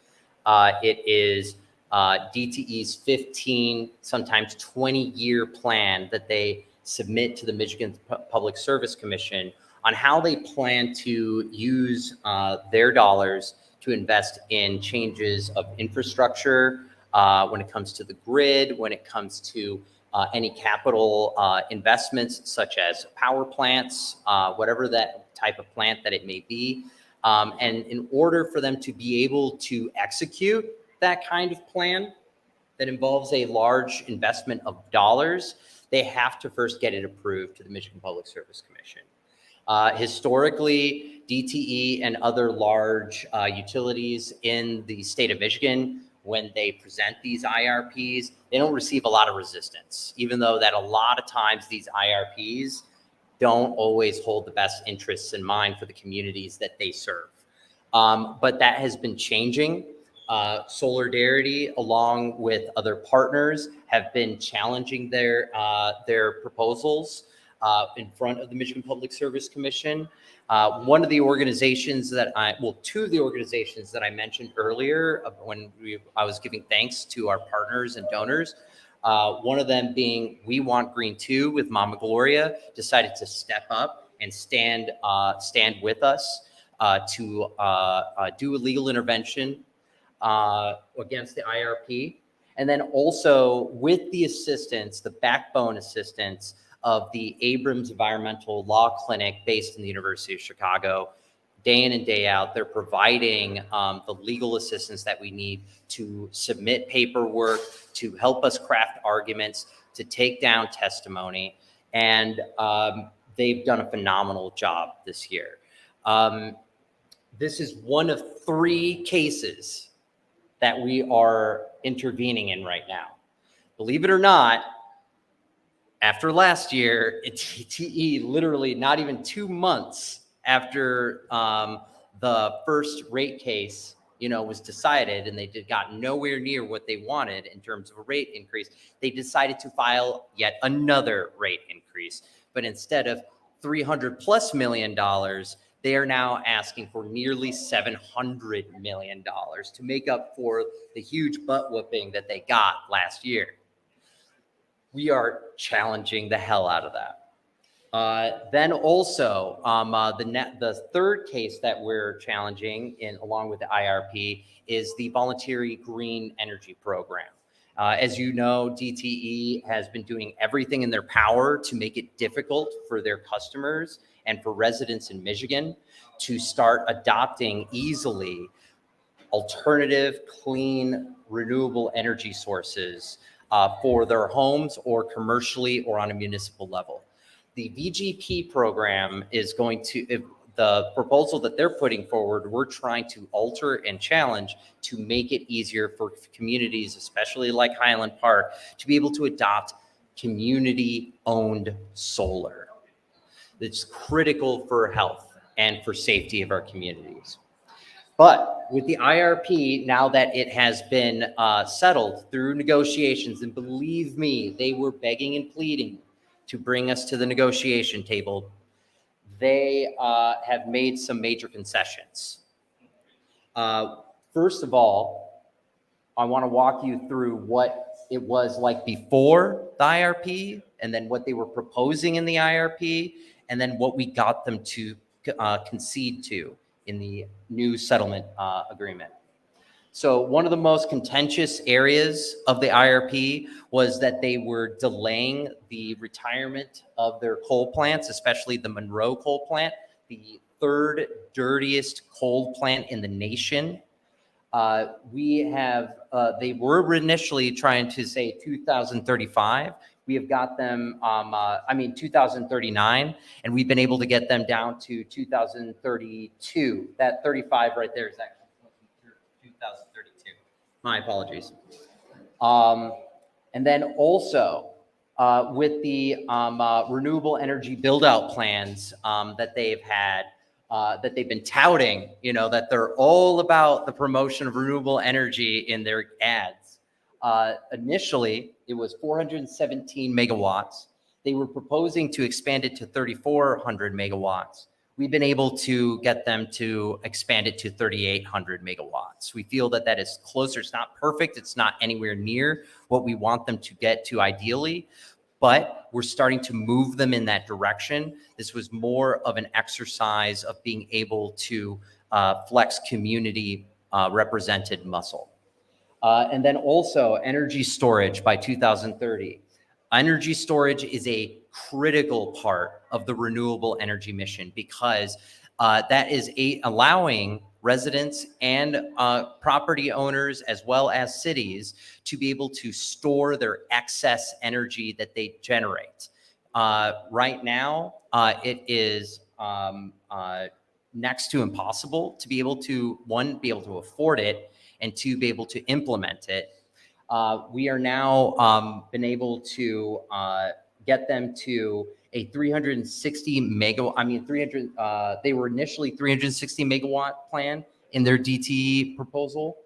it is DTE's 15, sometimes 20-year plan that they submit to the Michigan Public Service Commission on how they plan to use their dollars to invest in changes of infrastructure when it comes to the grid, when it comes to any capital investments such as power plants, whatever that type of plant that it may be. And in order for them to be able to execute that kind of plan that involves a large investment of dollars, they have to first get it approved to the Michigan Public Service Commission. Historically, DTE and other large utilities in the state of Michigan, when they present these IRPs, they don't receive a lot of resistance, even though that a lot of times these IRPs don't always hold the best interests in mind for the communities that they serve. But that has been changing. Solidarity, along with other partners, have been challenging their proposals in front of the Michigan Public Service Commission. One of the organizations two of the organizations that I mentioned earlier when I was giving thanks to our partners and donors, one of them being We Want Green Too with Mama Gloria, decided to step up and stand with us to do a legal intervention against the IRP. And then also with the assistance, the backbone assistance of the Abrams Environmental Law Clinic based in the University of Chicago, day in and day out, they're providing the legal assistance that we need to submit paperwork, to help us craft arguments, to take down testimony. And they've done a phenomenal job this year. This is one of 3 cases that we are intervening in right now. Believe it or not, after last year, DTE literally not even 2 months after the first rate case, was decided, and they got nowhere near what they wanted in terms of a rate increase, they decided to file yet another rate increase. But instead of $300+ million, they are now asking for nearly $700 million to make up for the huge butt whooping that they got last year. We are challenging the hell out of that. Then also, the third case that we're challenging along with the IRP is the Voluntary Green Energy Program. As you know, DTE has been doing everything in their power to make it difficult for their customers and for residents in Michigan to start adopting easily alternative, clean, renewable energy sources for their homes or commercially or on a municipal level. The VGP program is going to, if the proposal that they're putting forward, we're trying to alter and challenge to make it easier for communities, especially like Highland Park, to be able to adopt community-owned solar. It's critical for health and for safety of our communities. But with the IRP, now that it has been settled through negotiations, and believe me, they were begging and pleading to bring us to the negotiation table, they have made some major concessions. First of all, I want to walk you through what it was like before the IRP, and then what they were proposing in the IRP, and then what we got them to concede to in the new settlement agreement. So one of the most contentious areas of the IRP was that they were delaying the retirement of their coal plants, especially the Monroe coal plant, the third dirtiest coal plant in the nation. They were initially trying to say 2035. We have got them, 2039, and we've been able to get them down to 2032. That 35 right there is actually 2032. My apologies. And then also with the renewable energy build-out plans that they've had, that they've been touting, that they're all about the promotion of renewable energy in their ads. Initially, it was 417 megawatts. They were proposing to expand it to 3,400 megawatts. We've been able to get them to expand it to 3,800 megawatts. We feel that that is closer. It's not perfect. It's not anywhere near what we want them to get to ideally, but we're starting to move them in that direction. This was more of an exercise of being able to flex community represented muscle. And then also energy storage by 2030. Energy storage is a critical part of the renewable energy mission because that is allowing residents and property owners as well as cities to be able to store their excess energy that they generate. Right now, it is next to impossible to be able to, one, be able to afford it, and two, be able to implement it. We are now been able to get them to a 360 megawatt, they were initially 360 megawatt plan in their DTE proposal.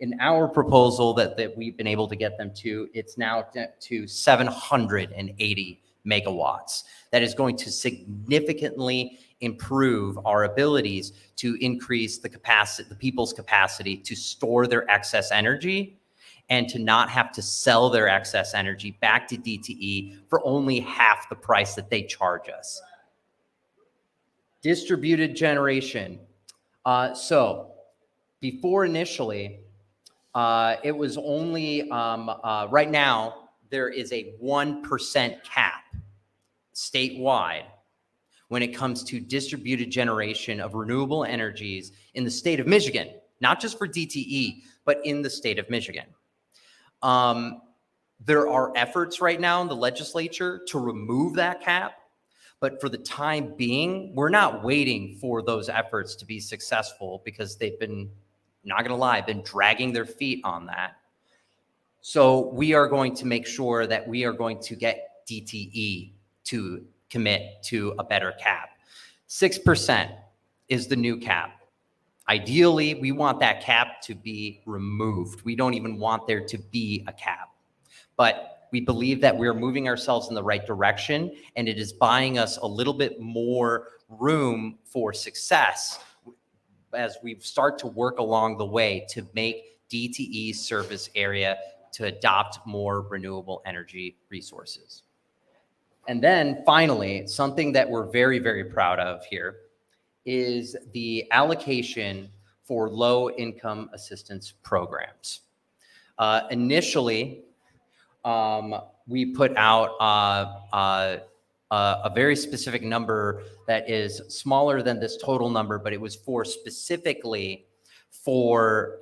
In our proposal that we've been able to get them to, it's now to 780 megawatts. That is going to significantly improve our abilities to increase the capacity, the people's capacity to store their excess energy and to not have to sell their excess energy back to DTE for only half the price that they charge us. Distributed generation. So before initially, it was only, right now, there is a 1% cap statewide when it comes to distributed generation of renewable energies in the state of Michigan, not just for DTE, but in the state of Michigan. There are efforts right now in the legislature to remove that cap, but for the time being, we're not waiting for those efforts to be successful because they've been, not gonna lie, been dragging their feet on that. So we are going to make sure that we are going to get DTE to commit to a better cap. 6% is the new cap. Ideally, we want that cap to be removed. We don't even want there to be a cap. But we believe that we're moving ourselves in the right direction, and it is buying us a little bit more room for success as we start to work along the way to make DTE service area to adopt more renewable energy resources. And then finally, something that we're very, very proud of here is the allocation for low-income assistance programs. Initially, we put out a very specific number that is smaller than this total number, but it was for specifically for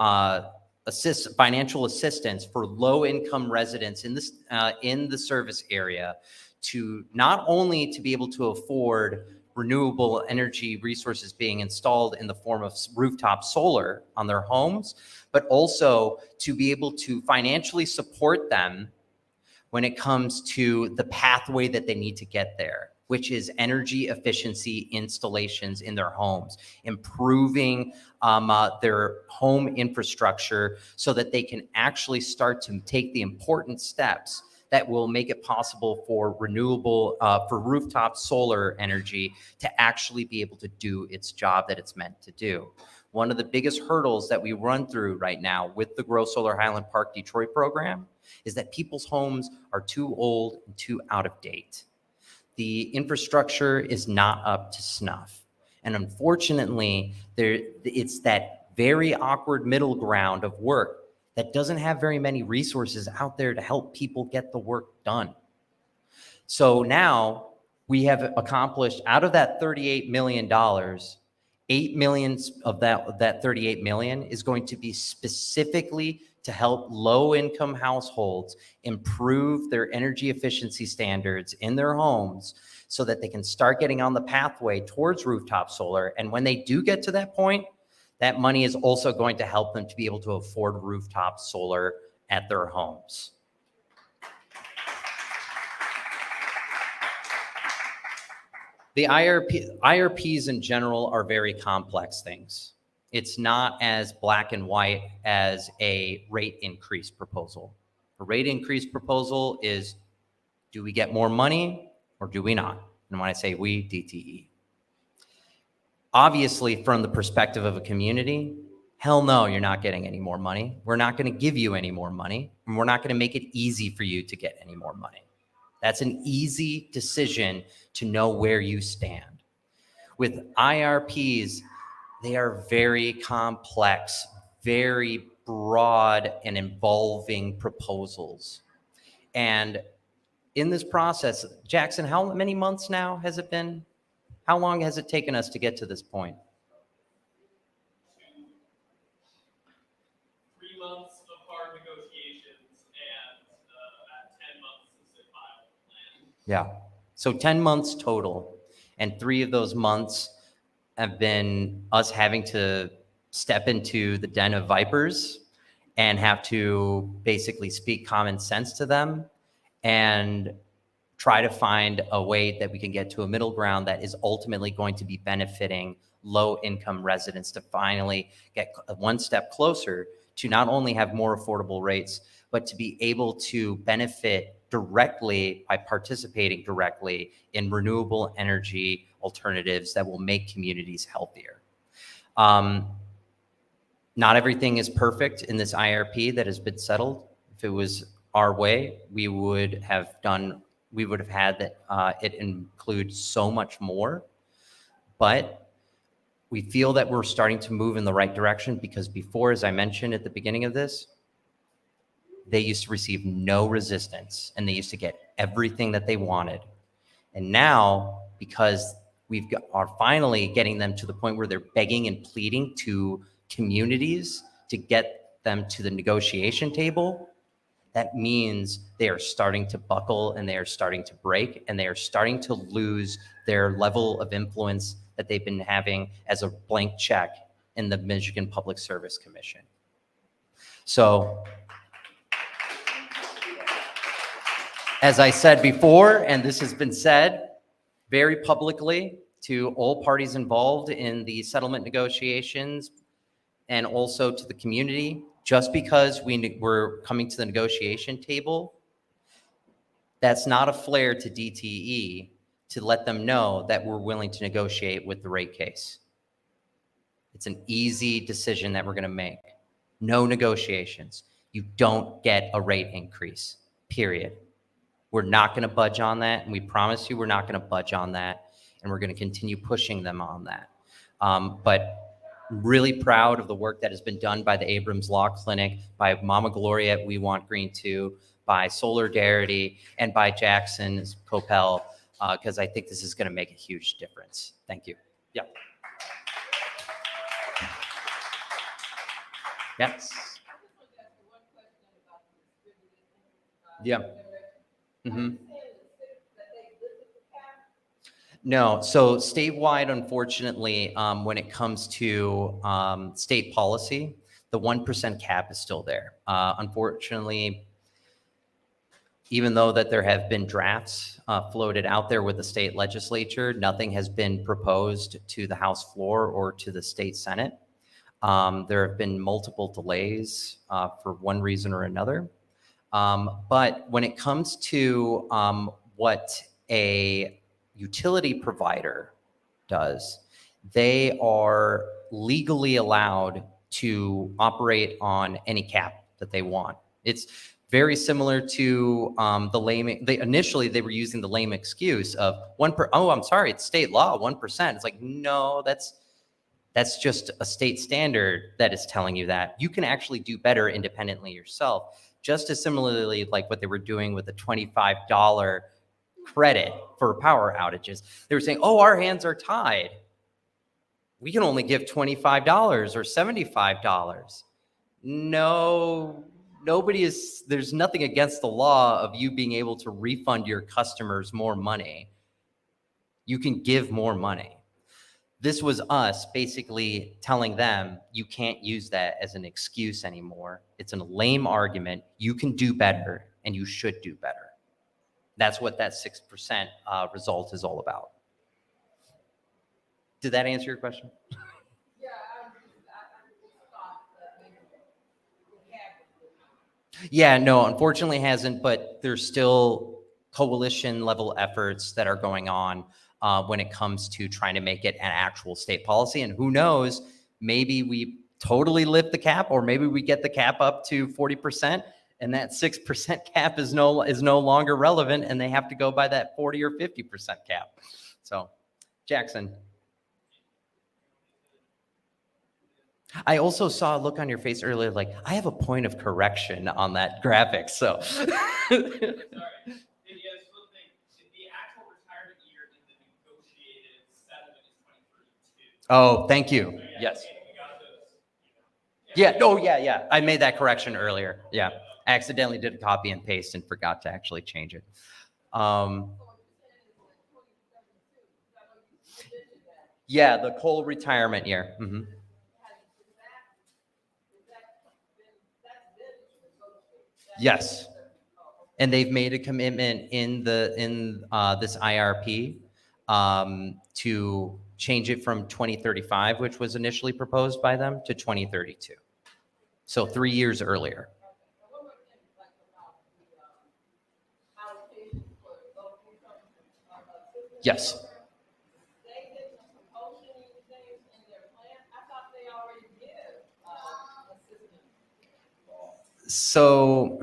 financial assistance for low-income residents in the service area, to not only to be able to afford renewable energy resources being installed in the form of rooftop solar on their homes, but also to be able to financially support them when it comes to the pathway that they need to get there, which is energy efficiency installations in their homes, improving their home infrastructure so that they can actually start to take the important steps that will make it possible for for rooftop solar energy to actually be able to do its job that it's meant to do. One of the biggest hurdles that we run through right now with the Grow Solar Highland Park Detroit program is that people's homes are too old and too out of date. The infrastructure is not up to snuff. And unfortunately, it's that very awkward middle ground of work that doesn't have very many resources out there to help people get the work done. So now we have accomplished, out of that $38 million, $8 million of that $38 million is going to be specifically to help low-income households improve their energy efficiency standards in their homes so that they can start getting on the pathway towards rooftop solar. And when they do get to that point, that money is also going to help them to be able to afford rooftop solar at their homes. The IRPs in general are very complex things. It's not as black and white as a rate increase proposal. A rate increase proposal is, do we get more money or do we not? And when I say we, DTE. Obviously, from the perspective of a community, hell no, you're not getting any more money. We're not going to give you any more money, and we're not going to make it easy for you to get any more money. That's an easy decision to know where you stand. With IRPs, they are very complex, very broad and involving proposals. And in this process, Jackson, how many months now has it been? How long has it taken us to get to this point? 3 months of hard negotiations and about 10 months since they filed the plan. Yeah, so 10 months total. And 3 of those months have been us having to step into the den of vipers and have to basically speak common sense to them and try to find a way that we can get to a middle ground that is ultimately going to be benefiting low-income residents to finally get one step closer to not only have more affordable rates, but to be able to benefit directly by participating directly in renewable energy alternatives that will make communities healthier. Not everything is perfect in this IRP that has been settled. If it was our way, we would have had that it include so much more, but we feel that we're starting to move in the right direction because before, as I mentioned at the beginning of this, they used to receive no resistance and they used to get everything that they wanted. And now, because are finally getting them to the point where they're begging and pleading to communities to get them to the negotiation table, that means they are starting to buckle and they are starting to break and they are starting to lose their level of influence that they've been having as a blank check in the Michigan Public Service Commission. So, as I said before, and this has been said very publicly to all parties involved in the settlement negotiations and also to the community, just because we're coming to the negotiation table, that's not a flare to DTE to let them know that we're willing to negotiate with the rate case. It's an easy decision that we're going to make. No negotiations. You don't get a rate increase, period. We're not going to budge on that, and we promise you we're not going to budge on that, and we're going to continue pushing them on that. But I'm really proud of the work that has been done by the Abrams Law Clinic, by Mama Gloria at We Want Green Too, by Solidarity, and by Jackson's Copel, because I think this is going to make a huge difference. Thank you. Yeah. Yes. Yeah. hmm No, so statewide, unfortunately, when it comes to state policy, the 1% cap is still there. Unfortunately, even though that there have been drafts floated out there with the state legislature, nothing has been proposed to the House floor or to the state Senate. There have been multiple delays for one reason or another. But when it comes to what a utility provider does, they are legally allowed to operate on any cap that they want. It's very similar to the lame. Initially they were using the lame excuse of oh, I'm sorry, it's state law, 1%. It's like, no, that's just a state standard that is telling you that. You can actually do better independently yourself. Just as similarly like what they were doing with the $25 credit for power outages. They were saying, oh, our hands are tied. We can only give $25 or $75. No, there's nothing against the law of you being able to refund your customers more money. You can give more money. This was us basically telling them, you can't use that as an excuse anymore. It's a lame argument. You can do better and you should do better. That's what that 6% result is all about. Did that answer your question? Yeah, no, unfortunately hasn't, but there's still coalition level efforts that are going on when it comes to trying to make it an actual state policy. And who knows, maybe we totally lift the cap, or maybe we get the cap up to 40%, and that 6% cap is no longer relevant, and they have to go by that 40 or 50% cap. So, Jackson. I also saw a look on your face earlier, like, I have a point of correction on that graphic, so. Oh, thank you. Yes. Yeah, oh, yeah. I made that correction earlier. Yeah, I accidentally did a copy and paste and forgot to actually change it. Yeah, the coal retirement year. Mm-hmm. Yes, and they've made a commitment in this IRP to change it from 2035, which was initially proposed by them, to 2032. So 3 years earlier. Yes. So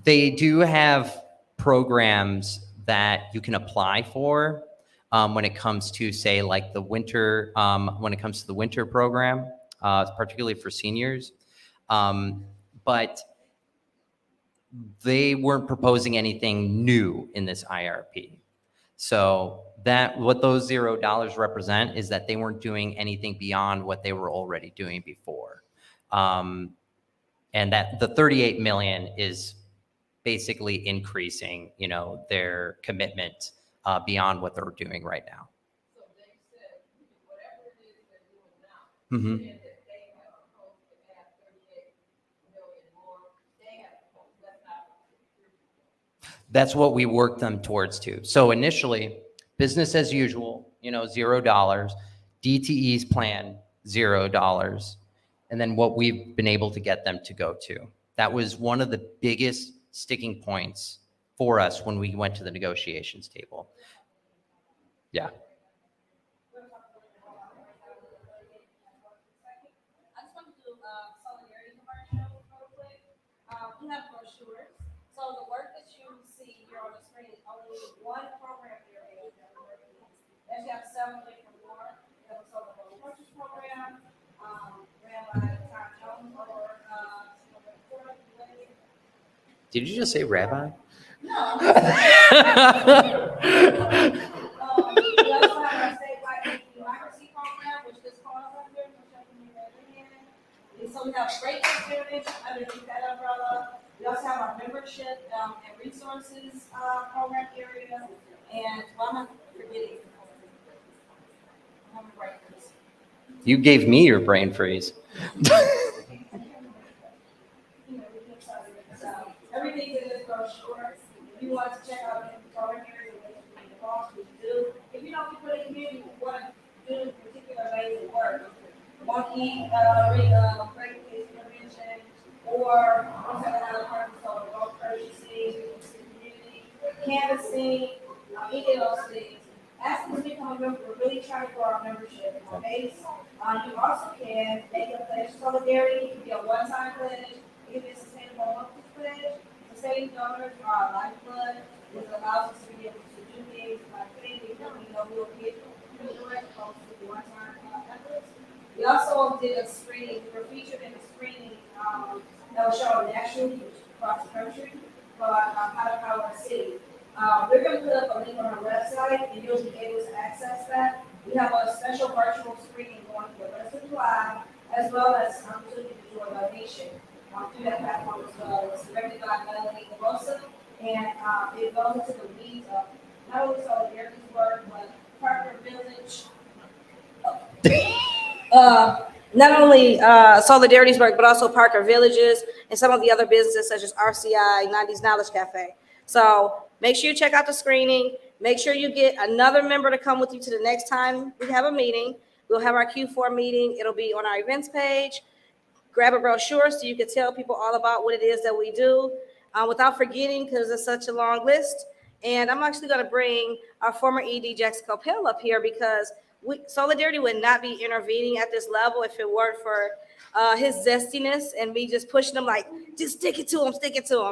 they do have programs that you can apply for when it comes to, say, like the winter, when it comes to the winter program, particularly for seniors. But they weren't proposing anything new in this IRP. So that what those $0 represent is that they weren't doing anything beyond what they were already doing before. And that the 38 million is basically increasing, their commitment beyond what they're doing right now. Mm-hmm. That's what we worked them towards too. So initially, business as usual, $0. DTE's plan, $0. And then what we've been able to get them to go to. That was one of the biggest sticking points for us when we went to the negotiations table. Yeah. We have brochures. So the work that you see here on the screen is only one program area. As you have several different more. We have a solar purchase program, ran by Tom Jones or Did you just say rabbi? No. We also have our statewide democracy program, which this falls under, which I can read in. So we have great experience underneath that umbrella. We also have our membership and resources program area. And well, I'm not forgetting. I'm right for this. You gave me your brain freeze. Everything's in this brochure. If you want to check out the program areas and what you want to do, if you don't put in here, you want to do particular ways of work. Monkey, break case prevention, or also another purpose of bulk purchasing, community, canvassing, any of those things. As we become a member, we're really trying to grow our membership base. You also can make a pledge of solidarity. It can be a one-time pledge. It can be a sustainable monthly pledge. Sustaining donors are our lifeblood. It allows us to be able to do things like family, we'll get direct opposed to one-time efforts. We also did a screening. We were featured in a screening that was shown nationally across the country for how to power a city. We're going to put up a link on our website, and you'll be able to access that. We have a special virtual screening going for the rest of July, as well as an opportunity to do a donation through that platform as well. It's directed by Melanie Wilson, and it goes into the weeds of not only Solidarity's work, but Parker Village. Not only Solidarity's work, but also Parker Villages and some of the other businesses such as RCI, 90s Knowledge Cafe. So make sure you check out the screening. Make sure you get another member to come with you to the next time we have a meeting. We'll have our Q4 meeting. It'll be on our events page. Grab a brochure so you can tell people all about what it is that we do without forgetting, because it's such a long list. And I'm actually going to bring our former ED, Jackson Copel, up here because Solidarity would not be intervening at this level if it weren't for his zestiness and me just pushing him like, just stick it to him.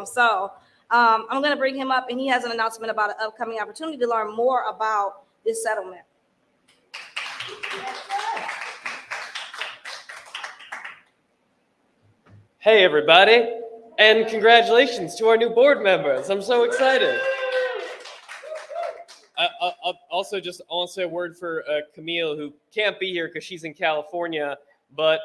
So I'm going to bring him up, and he has an announcement about an upcoming opportunity to learn more about this settlement. Hey, everybody, and congratulations to our new board members. I'm so excited. I'll also just say a word for Camille, who can't be here because she's in California, but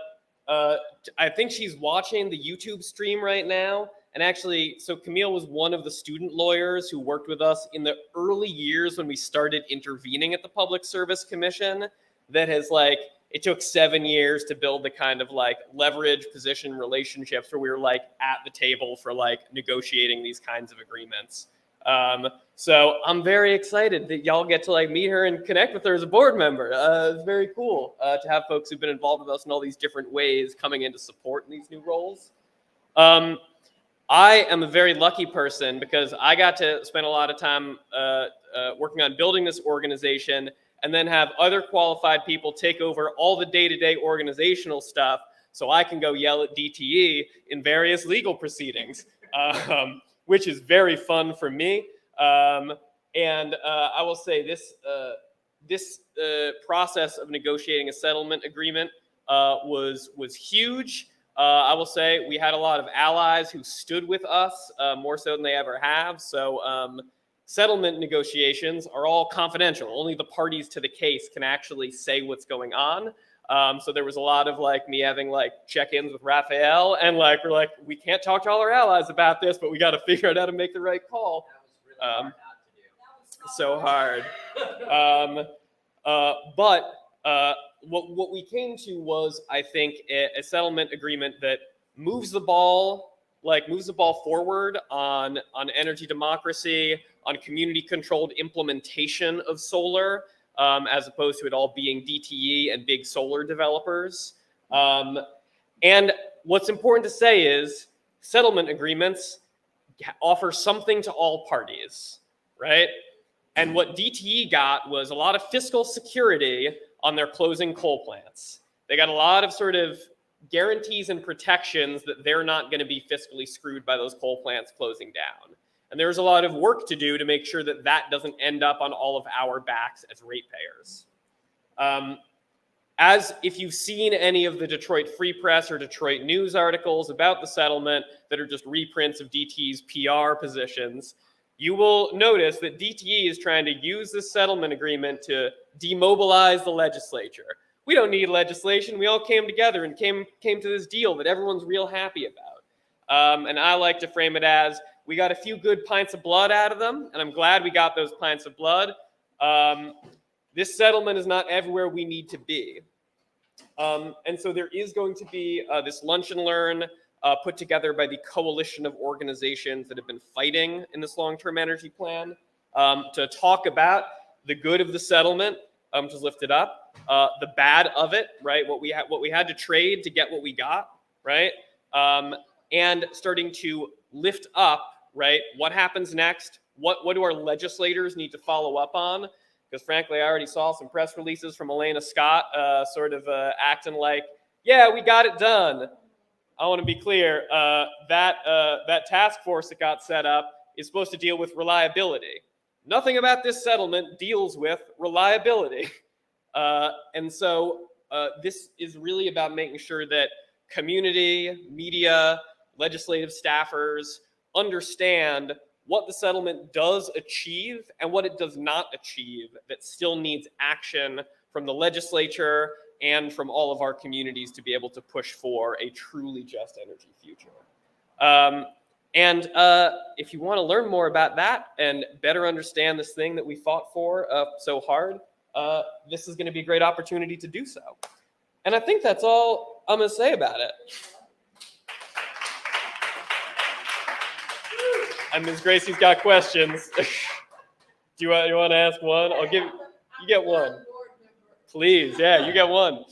I think she's watching the YouTube stream right now. And actually, so Camille was one of the student lawyers who worked with us in the early years when we started intervening at the Public Service Commission. That has it took 7 years to build the kind of leverage position relationships where we were at the table for negotiating these kinds of agreements. So I'm very excited that y'all get to meet her and connect with her as a board member. It's very cool to have folks who've been involved with us in all these different ways coming in to support in these new roles. I am a very lucky person because I got to spend a lot of time working on building this organization and then have other qualified people take over all the day-to-day organizational stuff so I can go yell at DTE in various legal proceedings, which is very fun for me. And I will say this process of negotiating a settlement agreement was huge. I will say we had a lot of allies who stood with us more so than they ever have. So settlement negotiations are all confidential. Only the parties to the case can actually say what's going on. So there was a lot of me having check-ins with Raphael and we're we can't talk to all our allies about this, but we got to figure out how to make the right call. So hard. But what we came to was, I think, a settlement agreement that moves the ball forward on energy democracy, on community-controlled implementation of solar, as opposed to it all being DTE and big solar developers. And what's important to say is settlement agreements offer something to all parties, right? And what DTE got was a lot of fiscal security on their closing coal plants. They got a lot of sort of guarantees and protections that they're not going to be fiscally screwed by those coal plants closing down. And there's a lot of work to do to make sure that that doesn't end up on all of our backs as ratepayers. As if you've seen any of the Detroit Free Press or Detroit News articles about the settlement that are just reprints of DTE's PR positions, you will notice that DTE is trying to use this settlement agreement to demobilize the legislature, we don't need legislation. We all came together and came to this deal that everyone's real happy about. And I like to frame it as, we got a few good pints of blood out of them, and I'm glad we got those pints of blood. This settlement is not everywhere we need to be. And so there is going to be this lunch and learn put together by the coalition of organizations that have been fighting in this long-term energy plan to talk about the good of the settlement, which is lifted up, the bad of it, right? What we had to trade to get what we got, right? And starting to lift up, right? What happens next? What do our legislators need to follow up on? Because frankly, I already saw some press releases from Elena Scott sort of acting like, yeah, we got it done. I want to be clear, that task force that got set up is supposed to deal with reliability. Nothing about this settlement deals with reliability. And so this is really about making sure that community, media, legislative staffers understand what the settlement does achieve and what it does not achieve that still needs action from the legislature and from all of our communities to be able to push for a truly just energy future. And if you want to learn more about that and better understand this thing that we fought for so hard, this is going to be a great opportunity to do so. And I think that's all I'm going to say about it. And Ms. Gracie's got questions. Do you want to ask one? I'll give you get one. Please, yeah, you get one.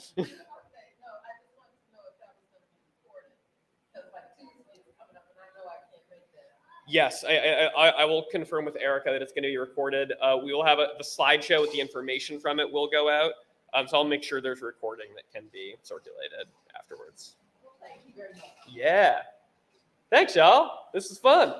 Yes, I will confirm with Erica that it's going to be recorded. We will have the slideshow with the information from it will go out. So I'll make sure there's a recording that can be circulated afterwards. Well, thank you very much. Yeah. Thanks, y'all. This is fun.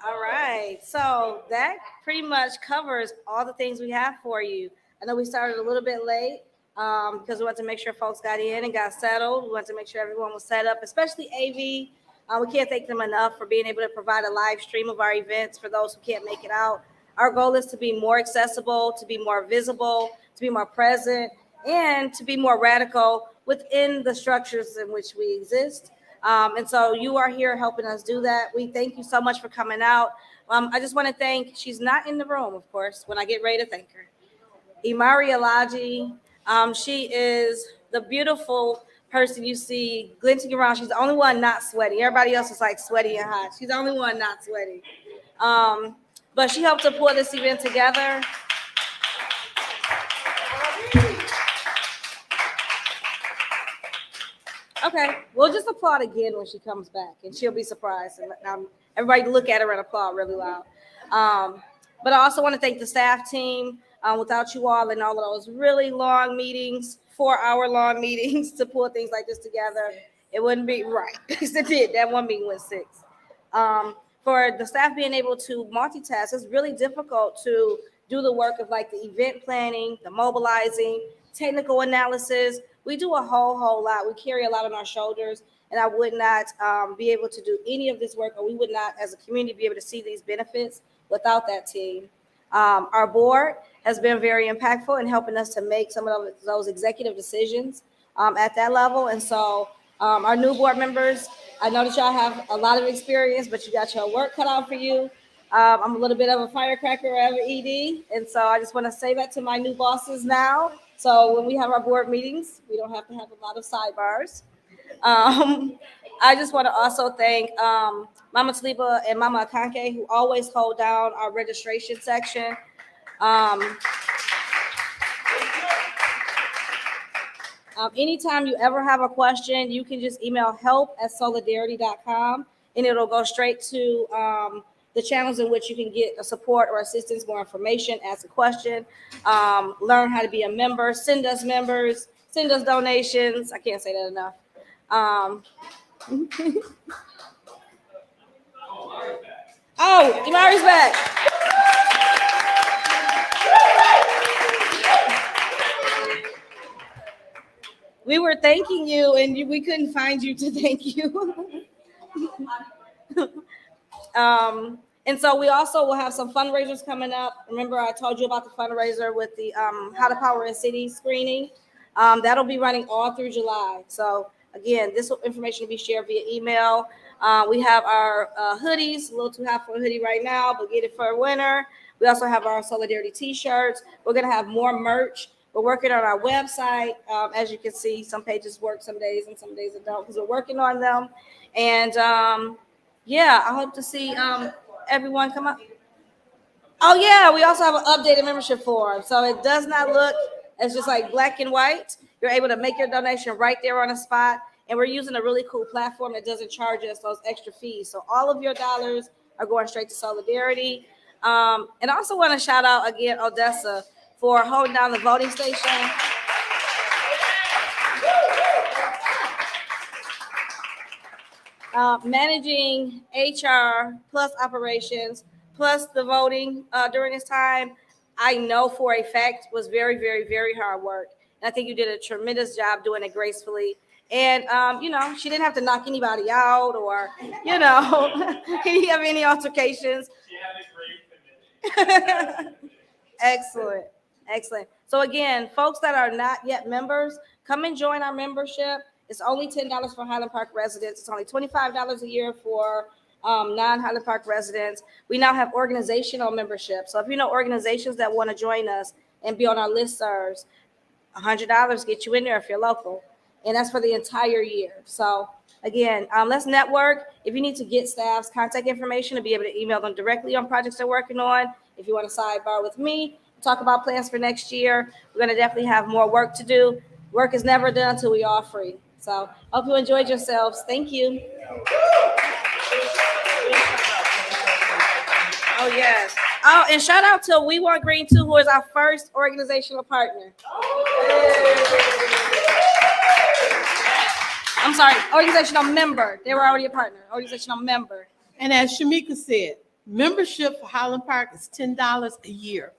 All right, so that pretty much covers all the things we have for you. I know we started a little bit late because we wanted to make sure folks got in and got settled. We wanted to make sure everyone was set up, especially AV. We can't thank them enough for being able to provide a live stream of our events for those who can't make it out. Our goal is to be more accessible, to be more visible, to be more present, and to be more radical within the structures in which we exist. And so you are here helping us do that. We thank you so much for coming out. I just want to thank, she's not in the room, of course, when I get ready to thank her. Imari Alaji, she is the beautiful person you see glinting around. She's the only one not sweaty. Everybody else is like sweaty and hot. She's the only one not sweaty. But she helped to pull this event together. Okay, we'll just applaud again when she comes back, and she'll be surprised. And everybody look at her and applaud really loud. But I also want to thank the staff team. Without you all and all of those really long meetings, 4-hour-long meetings to pull things like this together, it wouldn't be right. It did. That one meeting was 6. For the staff being able to multitask, it's really difficult to do the work of like the event planning, the mobilizing, technical analysis. We do a whole lot. We carry a lot on our shoulders, and I would not be able to do any of this work, or we would not, as a community, be able to see these benefits without that team. Our board has been very impactful in helping us to make some of those executive decisions at that level. And so our new board members, I know that y'all have a lot of experience, but you got your work cut out for you. I'm a little bit of a firecracker as an ED. And so I just want to say that to my new bosses now. So when we have our board meetings, we don't have to have a lot of sidebars. I just want to also thank Mama Taliba and Mama Akanke, who always hold down our registration section. Anytime you ever have a question, you can just email help@soulardarity.com, and it'll go straight to the channels in which you can get a support or assistance, more information, ask a question, learn how to be a member, send us members, send us donations. I can't say that enough. Oh, Imari's back. We were thanking you, and we couldn't find you to thank you. And so we also will have some fundraisers coming up. Remember, I told you about the fundraiser with the How to Power in City screening. That'll be running all through July. So again, this information will be shared via email. We have our hoodies, a little too hot for a hoodie right now, but get it for winter. We also have our Solidarity t-shirts. We're gonna have more merch. We're working on our website. As you can see, some pages work some days and some days it don't because we're working on them. And yeah, I hope to see everyone come up. Oh yeah, we also have an updated membership form. So it does not look, it's just like black and white. You're able to make your donation right there on the spot. And we're using a really cool platform that doesn't charge us those extra fees. So all of your dollars are going straight to Solidarity. And I also want to shout out again, Odessa, for holding down the voting station. Managing HR plus operations plus the voting during this time, I know for a fact was very, very, very hard work. And I think you did a tremendous job doing it gracefully. And, you know, she didn't have to knock anybody out or, you know, have any altercations. Excellent. Excellent. So again, folks that are not yet members, come and join our membership. It's only $10 for Highland Park residents. It's only $25 a year for non-Highland Park residents. We now have organizational membership. So if you know organizations that want to join us and be on our listservs, $100 get you in there if you're local. And that's for the entire year. So again, let's network. If you need to get staff's contact information to be able to email them directly on projects they're working on, if you want to sidebar with me, talk about plans for next year, we're going to definitely have more work to do. Work is never done until we all free. So hope you enjoyed yourselves. Thank you. Oh, yes. Oh, and shout out to We Want Green too, who is our first organizational partner. I'm sorry, organizational member. They were already a partner, organizational member. And as Shamika said, membership for Highland Park is $10 a year.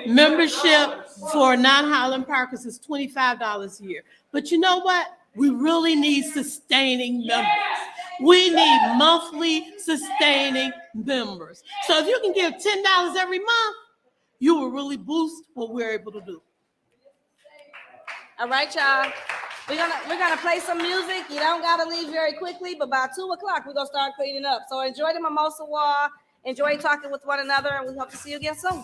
Membership for non-Highland Parkers is $25 a year. But you know what? We really need sustaining members. We need monthly sustaining members. So if you can give $10 every month, you will really boost what we're able to do. All right, y'all. We're gonna play some music. You don't gotta leave very quickly, but by 2 o'clock, we're gonna start cleaning up. So enjoy the mimosa wall, enjoy talking with one another, and we hope to see you again soon.